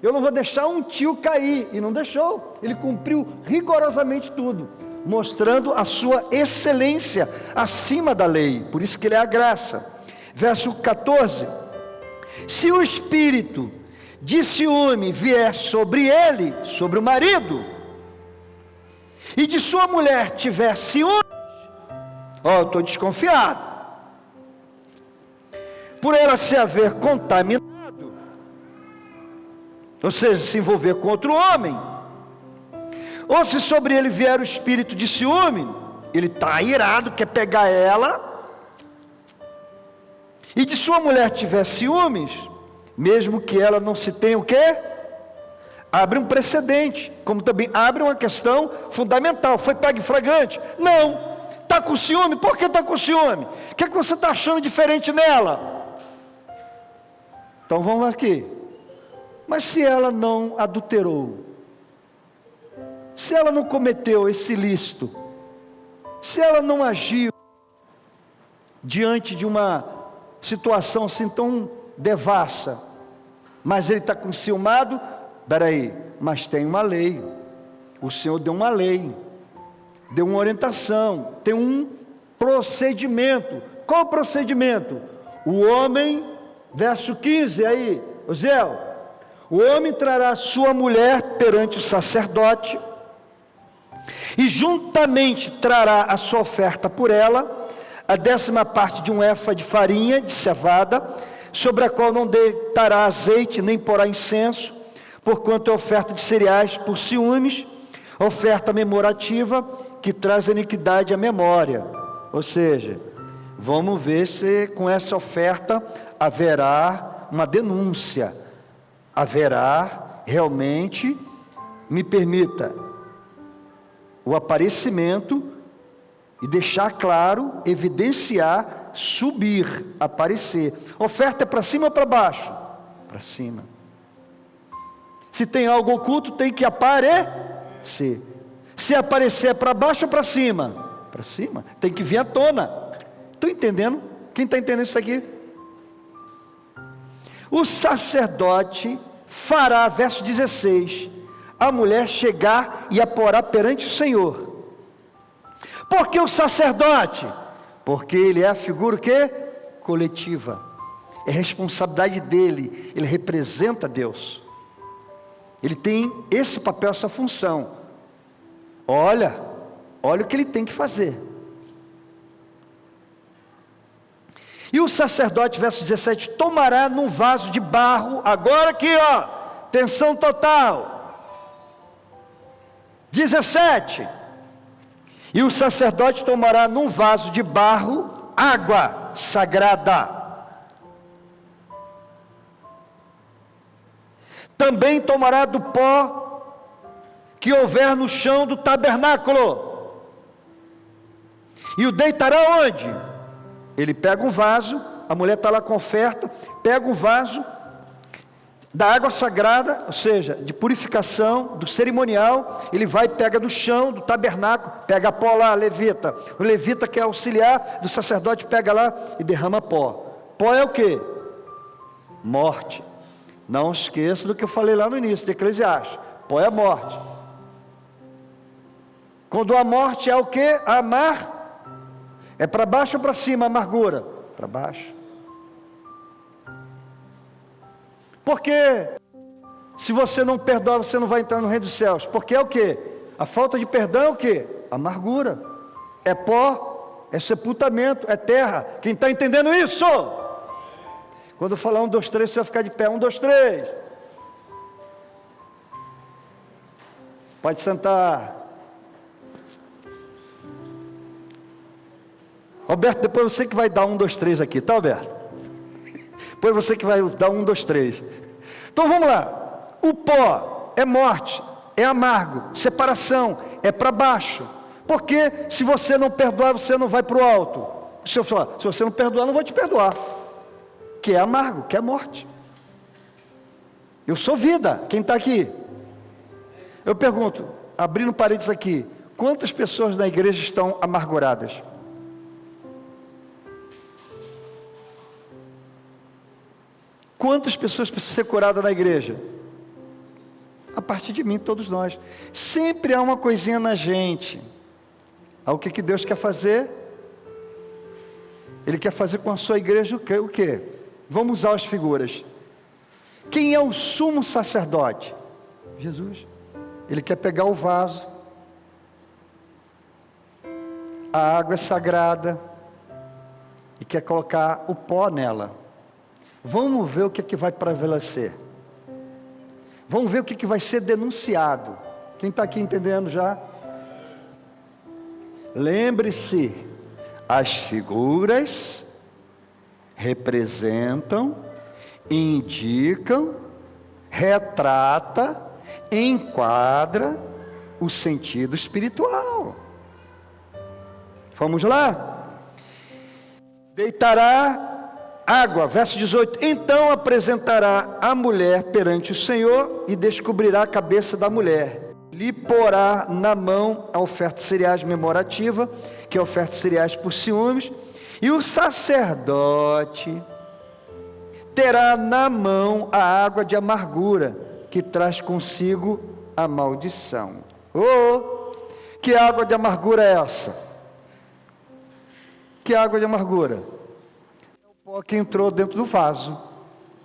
Eu não vou deixar um tio cair. E não deixou. Ele cumpriu rigorosamente tudo, mostrando a sua excelência acima da lei. Por isso que Ele é a graça. Verso 14: se o espírito de ciúme vier sobre ele, sobre o marido, e de sua mulher tiver ciúme, eu estou desconfiado, por ela se haver contaminado, ou seja, se envolver com outro homem, ou se sobre ele vier o espírito de ciúme, ele está irado, quer pegar ela, e de sua mulher tiver ciúmes, mesmo que ela não se tenha o quê? Abre um precedente, como também abre uma questão fundamental. Foi pego em flagrante? Não. Está com ciúme? Por que está com ciúme? O que é que você está achando diferente nela? Então vamos aqui. Mas se ela não adulterou, se ela não cometeu esse ilícito, se ela não agiu diante de uma situação assim tão devassa, mas ele está com ciúmado, peraí, mas tem uma lei, o Senhor deu uma lei, deu uma orientação, tem um procedimento. Qual o procedimento? O homem, verso 15 aí, Osiel, o homem trará sua mulher perante o sacerdote, e juntamente trará a sua oferta por ela, a 10ª parte de um éfa de farinha de cevada, sobre a qual não deitará azeite, nem porá incenso, porquanto é oferta de cereais por ciúmes, oferta memorativa, que traz a iniquidade à memória. Ou seja, vamos ver se com essa oferta haverá uma denúncia, haverá realmente, me permita, o aparecimento, e deixar claro, evidenciar, subir, aparecer. Oferta é para cima ou para baixo? Para cima. Se tem algo oculto, tem que aparecer. Se aparecer é para baixo ou para cima? Para cima. Tem que vir à tona. Estão entendendo o Quem está entendendo isso aqui? O sacerdote fará, verso 16, a mulher chegar e a porá perante o Senhor. Por que o sacerdote? Porque ele é a figura o quê? Coletiva. É responsabilidade dele, ele representa Deus. Ele tem esse papel, essa função. Olha o que ele tem que fazer. E o sacerdote, verso 17, tomará num vaso de barro, agora aqui ó, tensão total. 17, e o sacerdote tomará num vaso de barro, água sagrada. Também tomará do pó que houver no chão do tabernáculo, e o deitará onde? Ele pega um vaso, a mulher está lá com oferta, pega um vaso da água sagrada, ou seja, de purificação, do cerimonial, ele vai e pega do chão, do tabernáculo, pega pó lá, levita, o levita que é auxiliar do sacerdote, pega lá e derrama pó. Pó é o que? Morte. Não esqueça do que eu falei lá no início de Eclesiastes, pó é morte. Quando a morte é o que? Amar. É para baixo ou para cima a amargura? Para baixo. Porque se você não perdoar, você não vai entrar no reino dos céus. Porque é o que? A falta de perdão é o que? Amargura. É pó, é sepultamento, é terra. Quem está entendendo isso? Quando eu falar 1, 2, 3, você vai ficar de pé. 1, 2, 3. Pode sentar. Alberto, depois você que vai dar 1, 2, 3 aqui, tá, Alberto? Depois você que vai dar 1, 2, 3. Então vamos lá. O pó é morte, é amargo, separação, é para baixo. Porque se você não perdoar, você não vai para o alto. Se você não perdoar, eu não vou te perdoar. Que é amargo, que é morte. Eu sou vida, quem está aqui? Eu pergunto, abrindo parênteses aqui, quantas pessoas na igreja estão amarguradas? Quantas pessoas precisam ser curadas na igreja? A partir de mim, todos nós. Sempre há uma coisinha na gente. O que Deus quer fazer? Ele quer fazer com a sua igreja o quê? Vamos usar as figuras. Quem é o sumo sacerdote? Jesus. Ele quer pegar o vaso. A água é sagrada. E quer colocar o pó nela. Vamos ver o que vai prevalecer. Vamos ver o que vai ser denunciado. Quem está aqui entendendo já? Lembre-se, as figuras representam, indicam, retrata, enquadra o sentido espiritual. Vamos lá? Deitará água, verso 18, então apresentará a mulher perante o Senhor e descobrirá a cabeça da mulher. Lhe porá na mão a oferta de cereais memorativa, que é a oferta de cereais por ciúmes, e o sacerdote terá na mão a água de amargura, que traz consigo a maldição. Que água de amargura é essa? Que água de amargura? Que entrou dentro do vaso.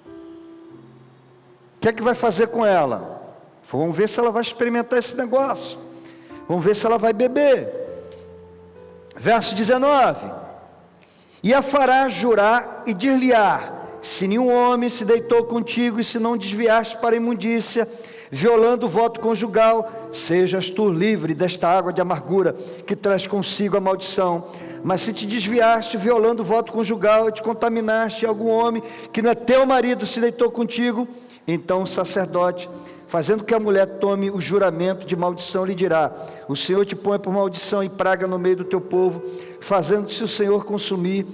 O que é que vai fazer com ela? Vamos ver se ela vai experimentar esse negócio. Vamos ver se ela vai beber. Verso 19. E a fará jurar e dir-lhe-á: se nenhum homem se deitou contigo e se não desviaste para a imundícia, violando o voto conjugal, sejas tu livre desta água de amargura que traz consigo a maldição. Mas se te desviaste, violando o voto conjugal, e te contaminaste, algum homem que não é teu marido se deitou contigo, então o sacerdote, fazendo que a mulher tome o juramento de maldição, lhe dirá: o Senhor te põe por maldição e praga no meio do teu povo, fazendo-se o Senhor consumir,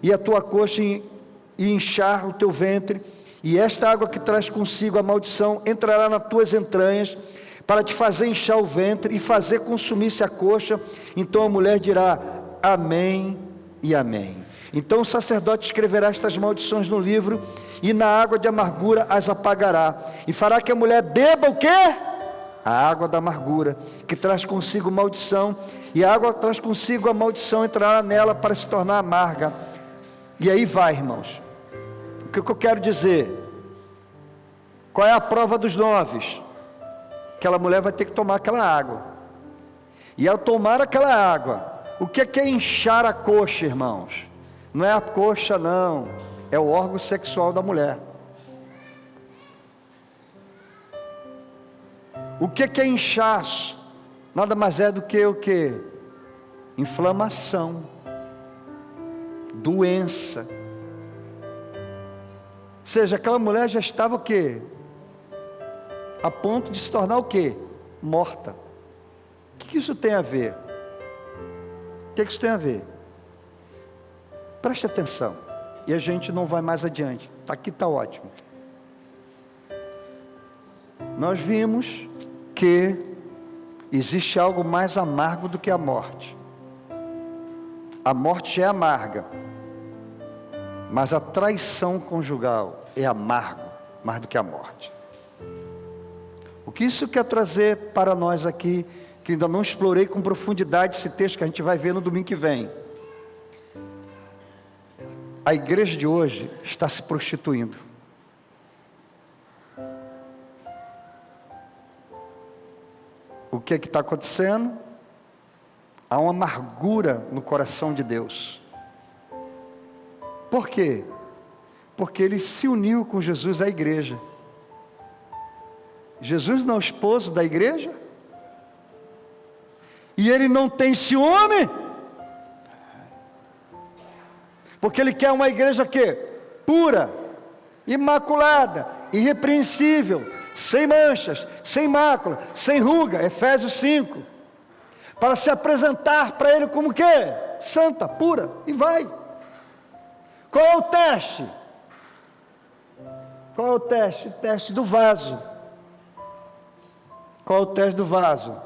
e a tua coxa e inchar o teu ventre, e esta água que traz consigo a maldição entrará nas tuas entranhas, para te fazer inchar o ventre e fazer consumir-se a coxa. Então a mulher dirá: amém e amém. Então o sacerdote escreverá estas maldições no livro, e na água de amargura as apagará, e fará que a mulher beba o quê? A água da amargura, que traz consigo maldição, e a água traz consigo a maldição, entrará nela para se tornar amarga. E aí vai, irmãos. O que eu quero dizer? Qual é a prova dos 9? Aquela mulher vai ter que tomar aquela água. E ao tomar aquela água, o que é inchar a coxa, irmãos? Não é a coxa, não. É o órgão sexual da mulher. O que é inchaço? Nada mais é do que o quê? Inflamação, doença. Ou seja, aquela mulher já estava o quê? A ponto de se tornar o quê? Morta. O que isso tem a ver? O que isso tem a ver? Preste atenção. E a gente não vai mais adiante. Aqui está ótimo. Nós vimos que existe algo mais amargo do que a morte. A morte é amarga, mas a traição conjugal é amargo, mais do que a morte. O que isso quer trazer para nós aqui, que ainda não explorei com profundidade esse texto que a gente vai ver no domingo que vem. A igreja de hoje está se prostituindo. O que está acontecendo? Há uma amargura no coração de Deus. Por quê? Porque ele se uniu com Jesus à igreja. Jesus não é o esposo da igreja? E ele não tem ciúme? Porque ele quer uma igreja que? Pura, imaculada, irrepreensível, sem manchas, sem mácula, sem ruga, Efésios 5, para se apresentar para ele como que? Santa, pura, e vai. Qual é o teste? Qual é o teste? O teste do vaso. Qual é o teste do vaso?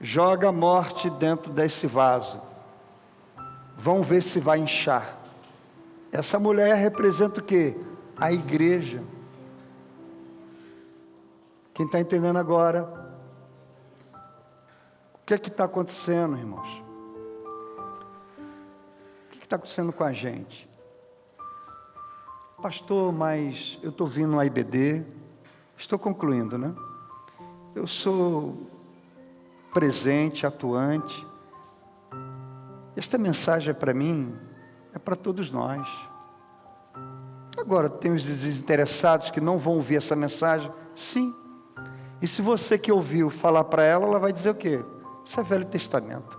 Joga a morte dentro desse vaso. Vamos ver se vai inchar. Essa mulher representa o quê? A igreja. Quem está entendendo agora? O que é que está acontecendo, irmãos? O que está acontecendo com a gente? Pastor, mas eu estou vindo no IBD, estou concluindo, né? Eu sou presente, atuante. Esta mensagem é para mim, é para todos nós. Agora, tem os desinteressados que não vão ouvir essa mensagem? Sim. E se você que ouviu falar para ela, ela vai dizer o quê? Isso é Velho Testamento.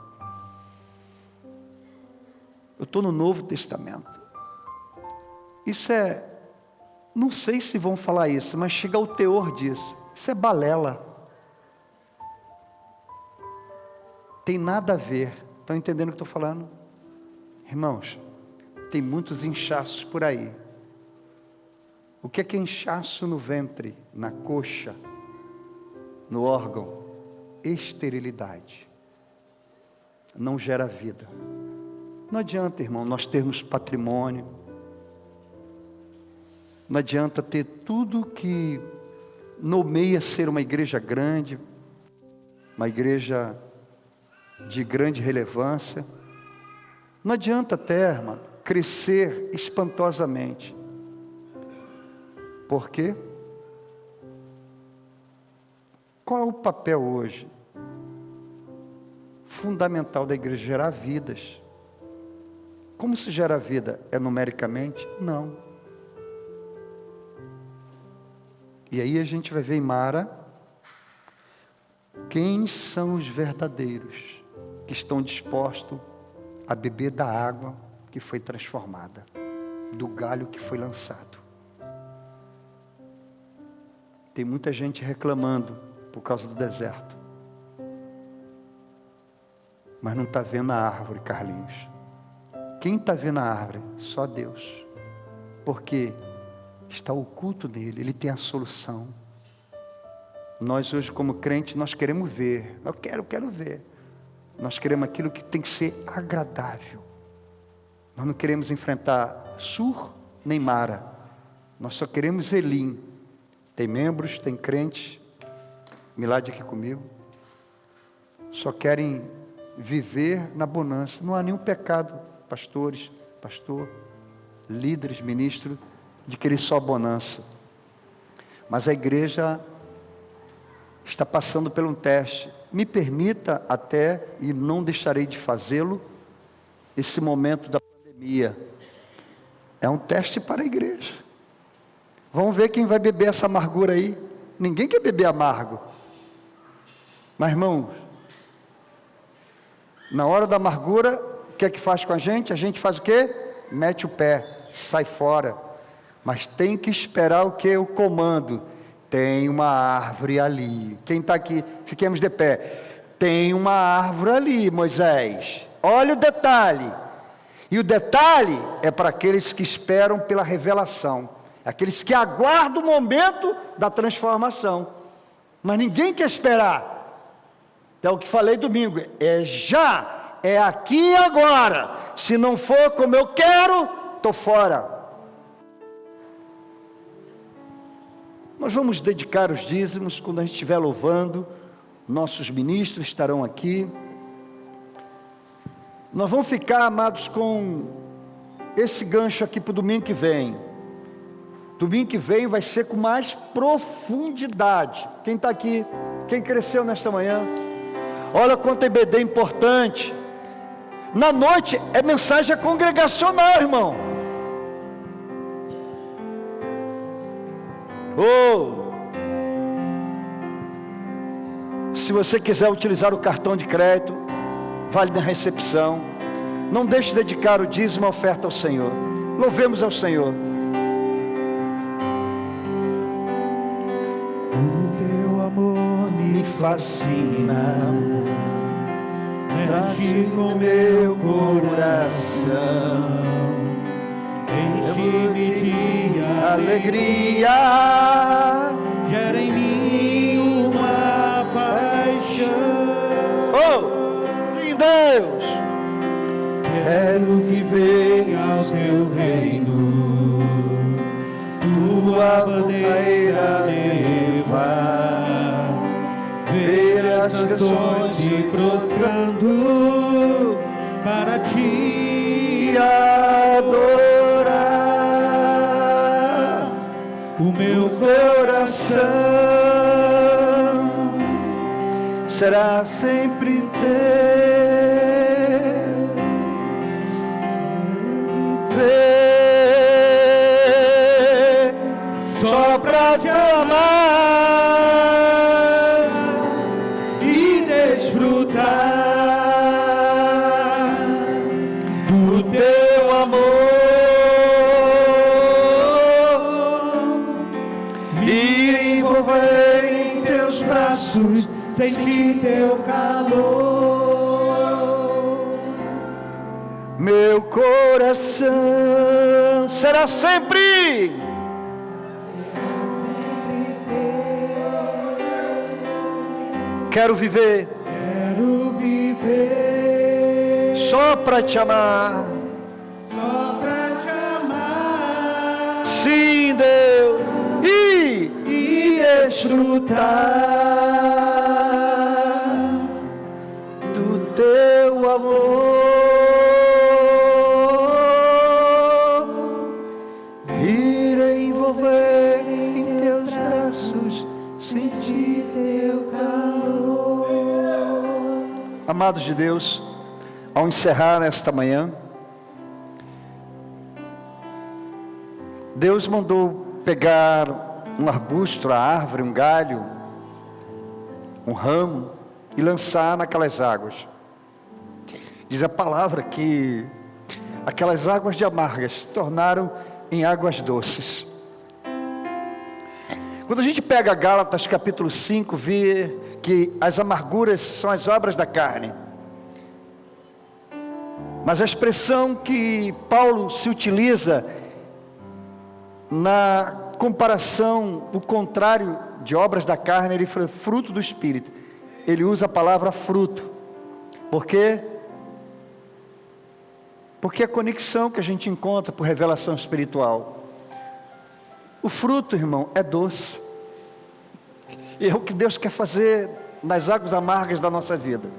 Eu estou no Novo Testamento. Isso é, não sei se vão falar isso, mas chega ao teor disso. Isso é balela. Tem nada a ver. Estão entendendo o que estou falando? Irmãos, tem muitos inchaços por aí. O que é inchaço no ventre, na coxa, no órgão? Esterilidade. Não gera vida. Não adianta, irmão, nós termos patrimônio. Não adianta ter tudo que nomeia ser uma igreja grande, uma igreja de grande relevância. Não adianta até, irmão, crescer espantosamente. Por quê? Qual é o papel hoje fundamental da igreja? Gerar vidas. Como se gera vida? É numericamente? Não. E aí a gente vai ver em Mara quem são os verdadeiros que estão dispostos a beber da água que foi transformada, do galho que foi lançado. Tem muita gente reclamando por causa do deserto, mas não está vendo a árvore, Carlinhos. Quem está vendo a árvore? Só Deus. Porque está oculto nele, ele tem a solução. Nós hoje como crentes, nós queremos ver. Eu quero ver. Nós queremos aquilo que tem que ser agradável. Nós não queremos enfrentar Sur nem Mara. Nós só queremos Elim. Tem membros, tem crentes, milagre aqui comigo, só querem viver na bonança. Não há nenhum pecado, pastores, pastor, líderes, ministros, de querer só bonança. Mas a igreja está passando por um teste. Me permita até, e não deixarei de fazê-lo, esse momento da pandemia. É um teste para a igreja. Vamos ver quem vai beber essa amargura aí. Ninguém quer beber amargo. Mas, irmãos, na hora da amargura, o que é que faz com a gente? A gente faz o quê? Mete o pé, sai fora. Mas tem que esperar o quê? O comando. Tem uma árvore ali. Quem está aqui, fiquemos de pé. Tem uma árvore ali, Moisés. Olha o detalhe. E o detalhe é para aqueles que esperam pela revelação. Aqueles que aguardam o momento da transformação. Mas ninguém quer esperar. É o que falei domingo. É já, é aqui e agora. Se não for como eu quero, estou fora. Nós vamos dedicar os dízimos quando a gente estiver louvando. Nossos ministros estarão aqui. Nós vamos ficar, amados, com esse gancho aqui para o domingo que vem. Domingo que vem vai ser com mais profundidade. Quem está aqui? Quem cresceu nesta manhã? Olha quanto EBD é importante. Na noite é mensagem congregacional, irmão. Se você quiser utilizar o cartão de crédito, vale na recepção. Não deixe de dedicar o dízimo e a oferta ao Senhor. Louvemos ao Senhor. O teu amor me fascina, mexe com meu coração, enche-me de alegria, gera em mim uma paixão. Sim, Deus, quero viver ao teu reino, tua bandeira levar, ver as nações se prostrando para te adorar. O meu coração será sempre teu. Só pra te amar e desfrutar do teu amor, me envolver em teus braços, sentir teu calor. Meu coração será sempre quero viver só para te amar, sim, Deus, e desfrutar do teu amor, ir envolver em teus braços, sentir teu calor. Amados de Deus, ao encerrar esta manhã, Deus mandou pegar um arbusto, a árvore, um galho, um ramo, e lançar naquelas águas. Diz a palavra que aquelas águas de amargas se tornaram em águas doces. Quando a gente pega Gálatas capítulo 5, vê que as amarguras são as obras da carne. Mas a expressão que Paulo se utiliza na comparação, o contrário de obras da carne, ele fala fruto do Espírito. Ele usa a palavra fruto. Por quê? porque é a conexão que a gente encontra por revelação espiritual. O fruto, irmão, é doce. E é o que Deus quer fazer nas águas amargas da nossa vida.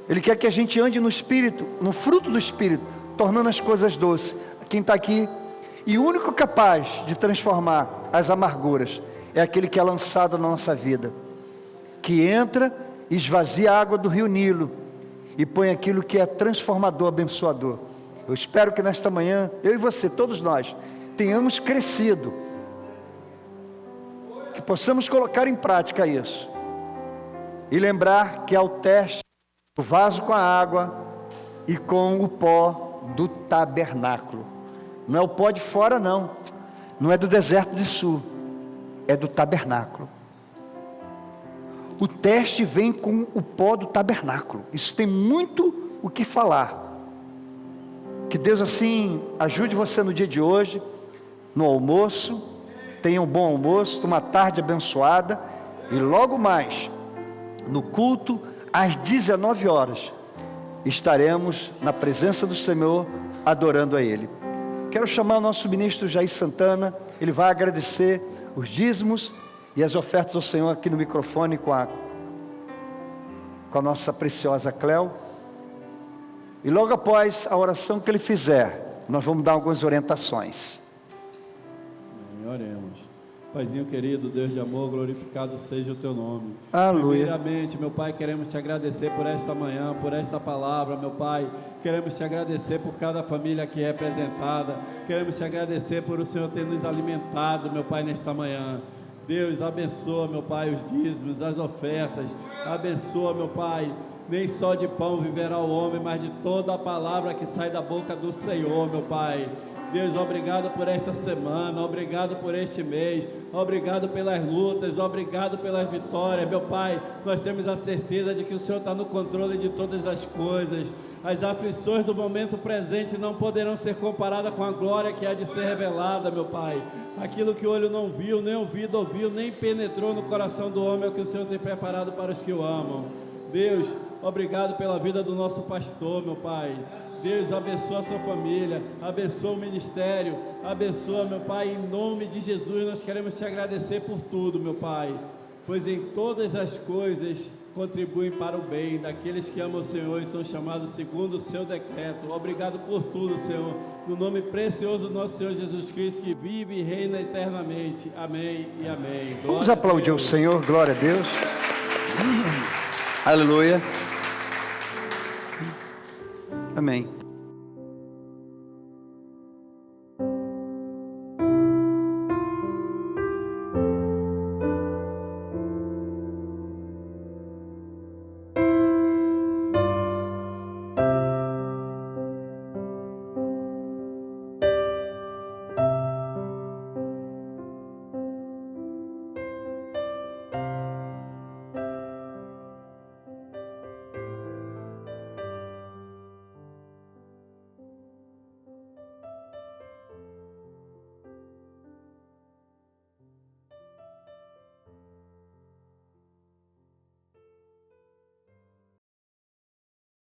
Ele quer que a gente ande no Espírito, no fruto do Espírito, tornando as coisas doces. Quem está aqui, e o único capaz de transformar as amarguras, é aquele que é lançado na nossa vida, que entra, esvazia a água do rio Nilo, e põe aquilo que é transformador, abençoador. Eu espero que nesta manhã, eu e você, todos nós, tenhamos crescido, que possamos colocar em prática isso, e lembrar que há o teste do vaso com a água e com o pó do tabernáculo. Não é o pó de fora, não é do deserto de Sul, é do tabernáculo. O teste vem com o pó do tabernáculo. Isso tem muito o que falar. Que Deus assim ajude você no dia de hoje, no almoço. Tenha um bom almoço, uma tarde abençoada, e logo mais, no culto, às 19 horas, estaremos na presença do Senhor, adorando a Ele. Quero chamar o nosso ministro Jair Santana, ele vai agradecer os dízimos e as ofertas ao Senhor aqui no microfone com a nossa preciosa Cléo. E logo após a oração que ele fizer, nós vamos dar algumas orientações. Oremos. Paizinho querido, Deus de amor, glorificado seja o teu nome. Aleluia. Primeiramente, meu Pai, queremos te agradecer por esta manhã, por esta palavra, meu Pai. Queremos te agradecer por cada família aqui representada. Queremos te agradecer por o Senhor ter nos alimentado, meu Pai, nesta manhã. Deus, abençoa, meu Pai, os dízimos, as ofertas. Abençoa, meu Pai. Nem só de pão viverá o homem, mas de toda a palavra que sai da boca do Senhor, meu Pai. Deus, obrigado por esta semana, obrigado por este mês, obrigado pelas lutas, obrigado pelas vitórias, meu Pai. Nós temos a certeza de que o Senhor está no controle de todas as coisas. As aflições do momento presente não poderão ser comparadas com a glória que há de ser revelada, meu Pai. Aquilo que o olho não viu, nem o ouvido ouviu, nem penetrou no coração do homem, é o que o Senhor tem preparado para os que o amam. Deus, obrigado pela vida do nosso pastor, meu Pai. Deus, abençoa a sua família, abençoa o ministério, abençoa, meu Pai, em nome de Jesus. Nós queremos te agradecer por tudo, meu Pai, pois em todas as coisas contribuem para o bem daqueles que amam o Senhor e são chamados segundo o seu decreto. Obrigado por tudo, Senhor, no nome precioso do nosso Senhor Jesus Cristo, que vive e reina eternamente. Amém e amém. Vamos aplaudir o Senhor, glória a Deus. Aleluia. Amém.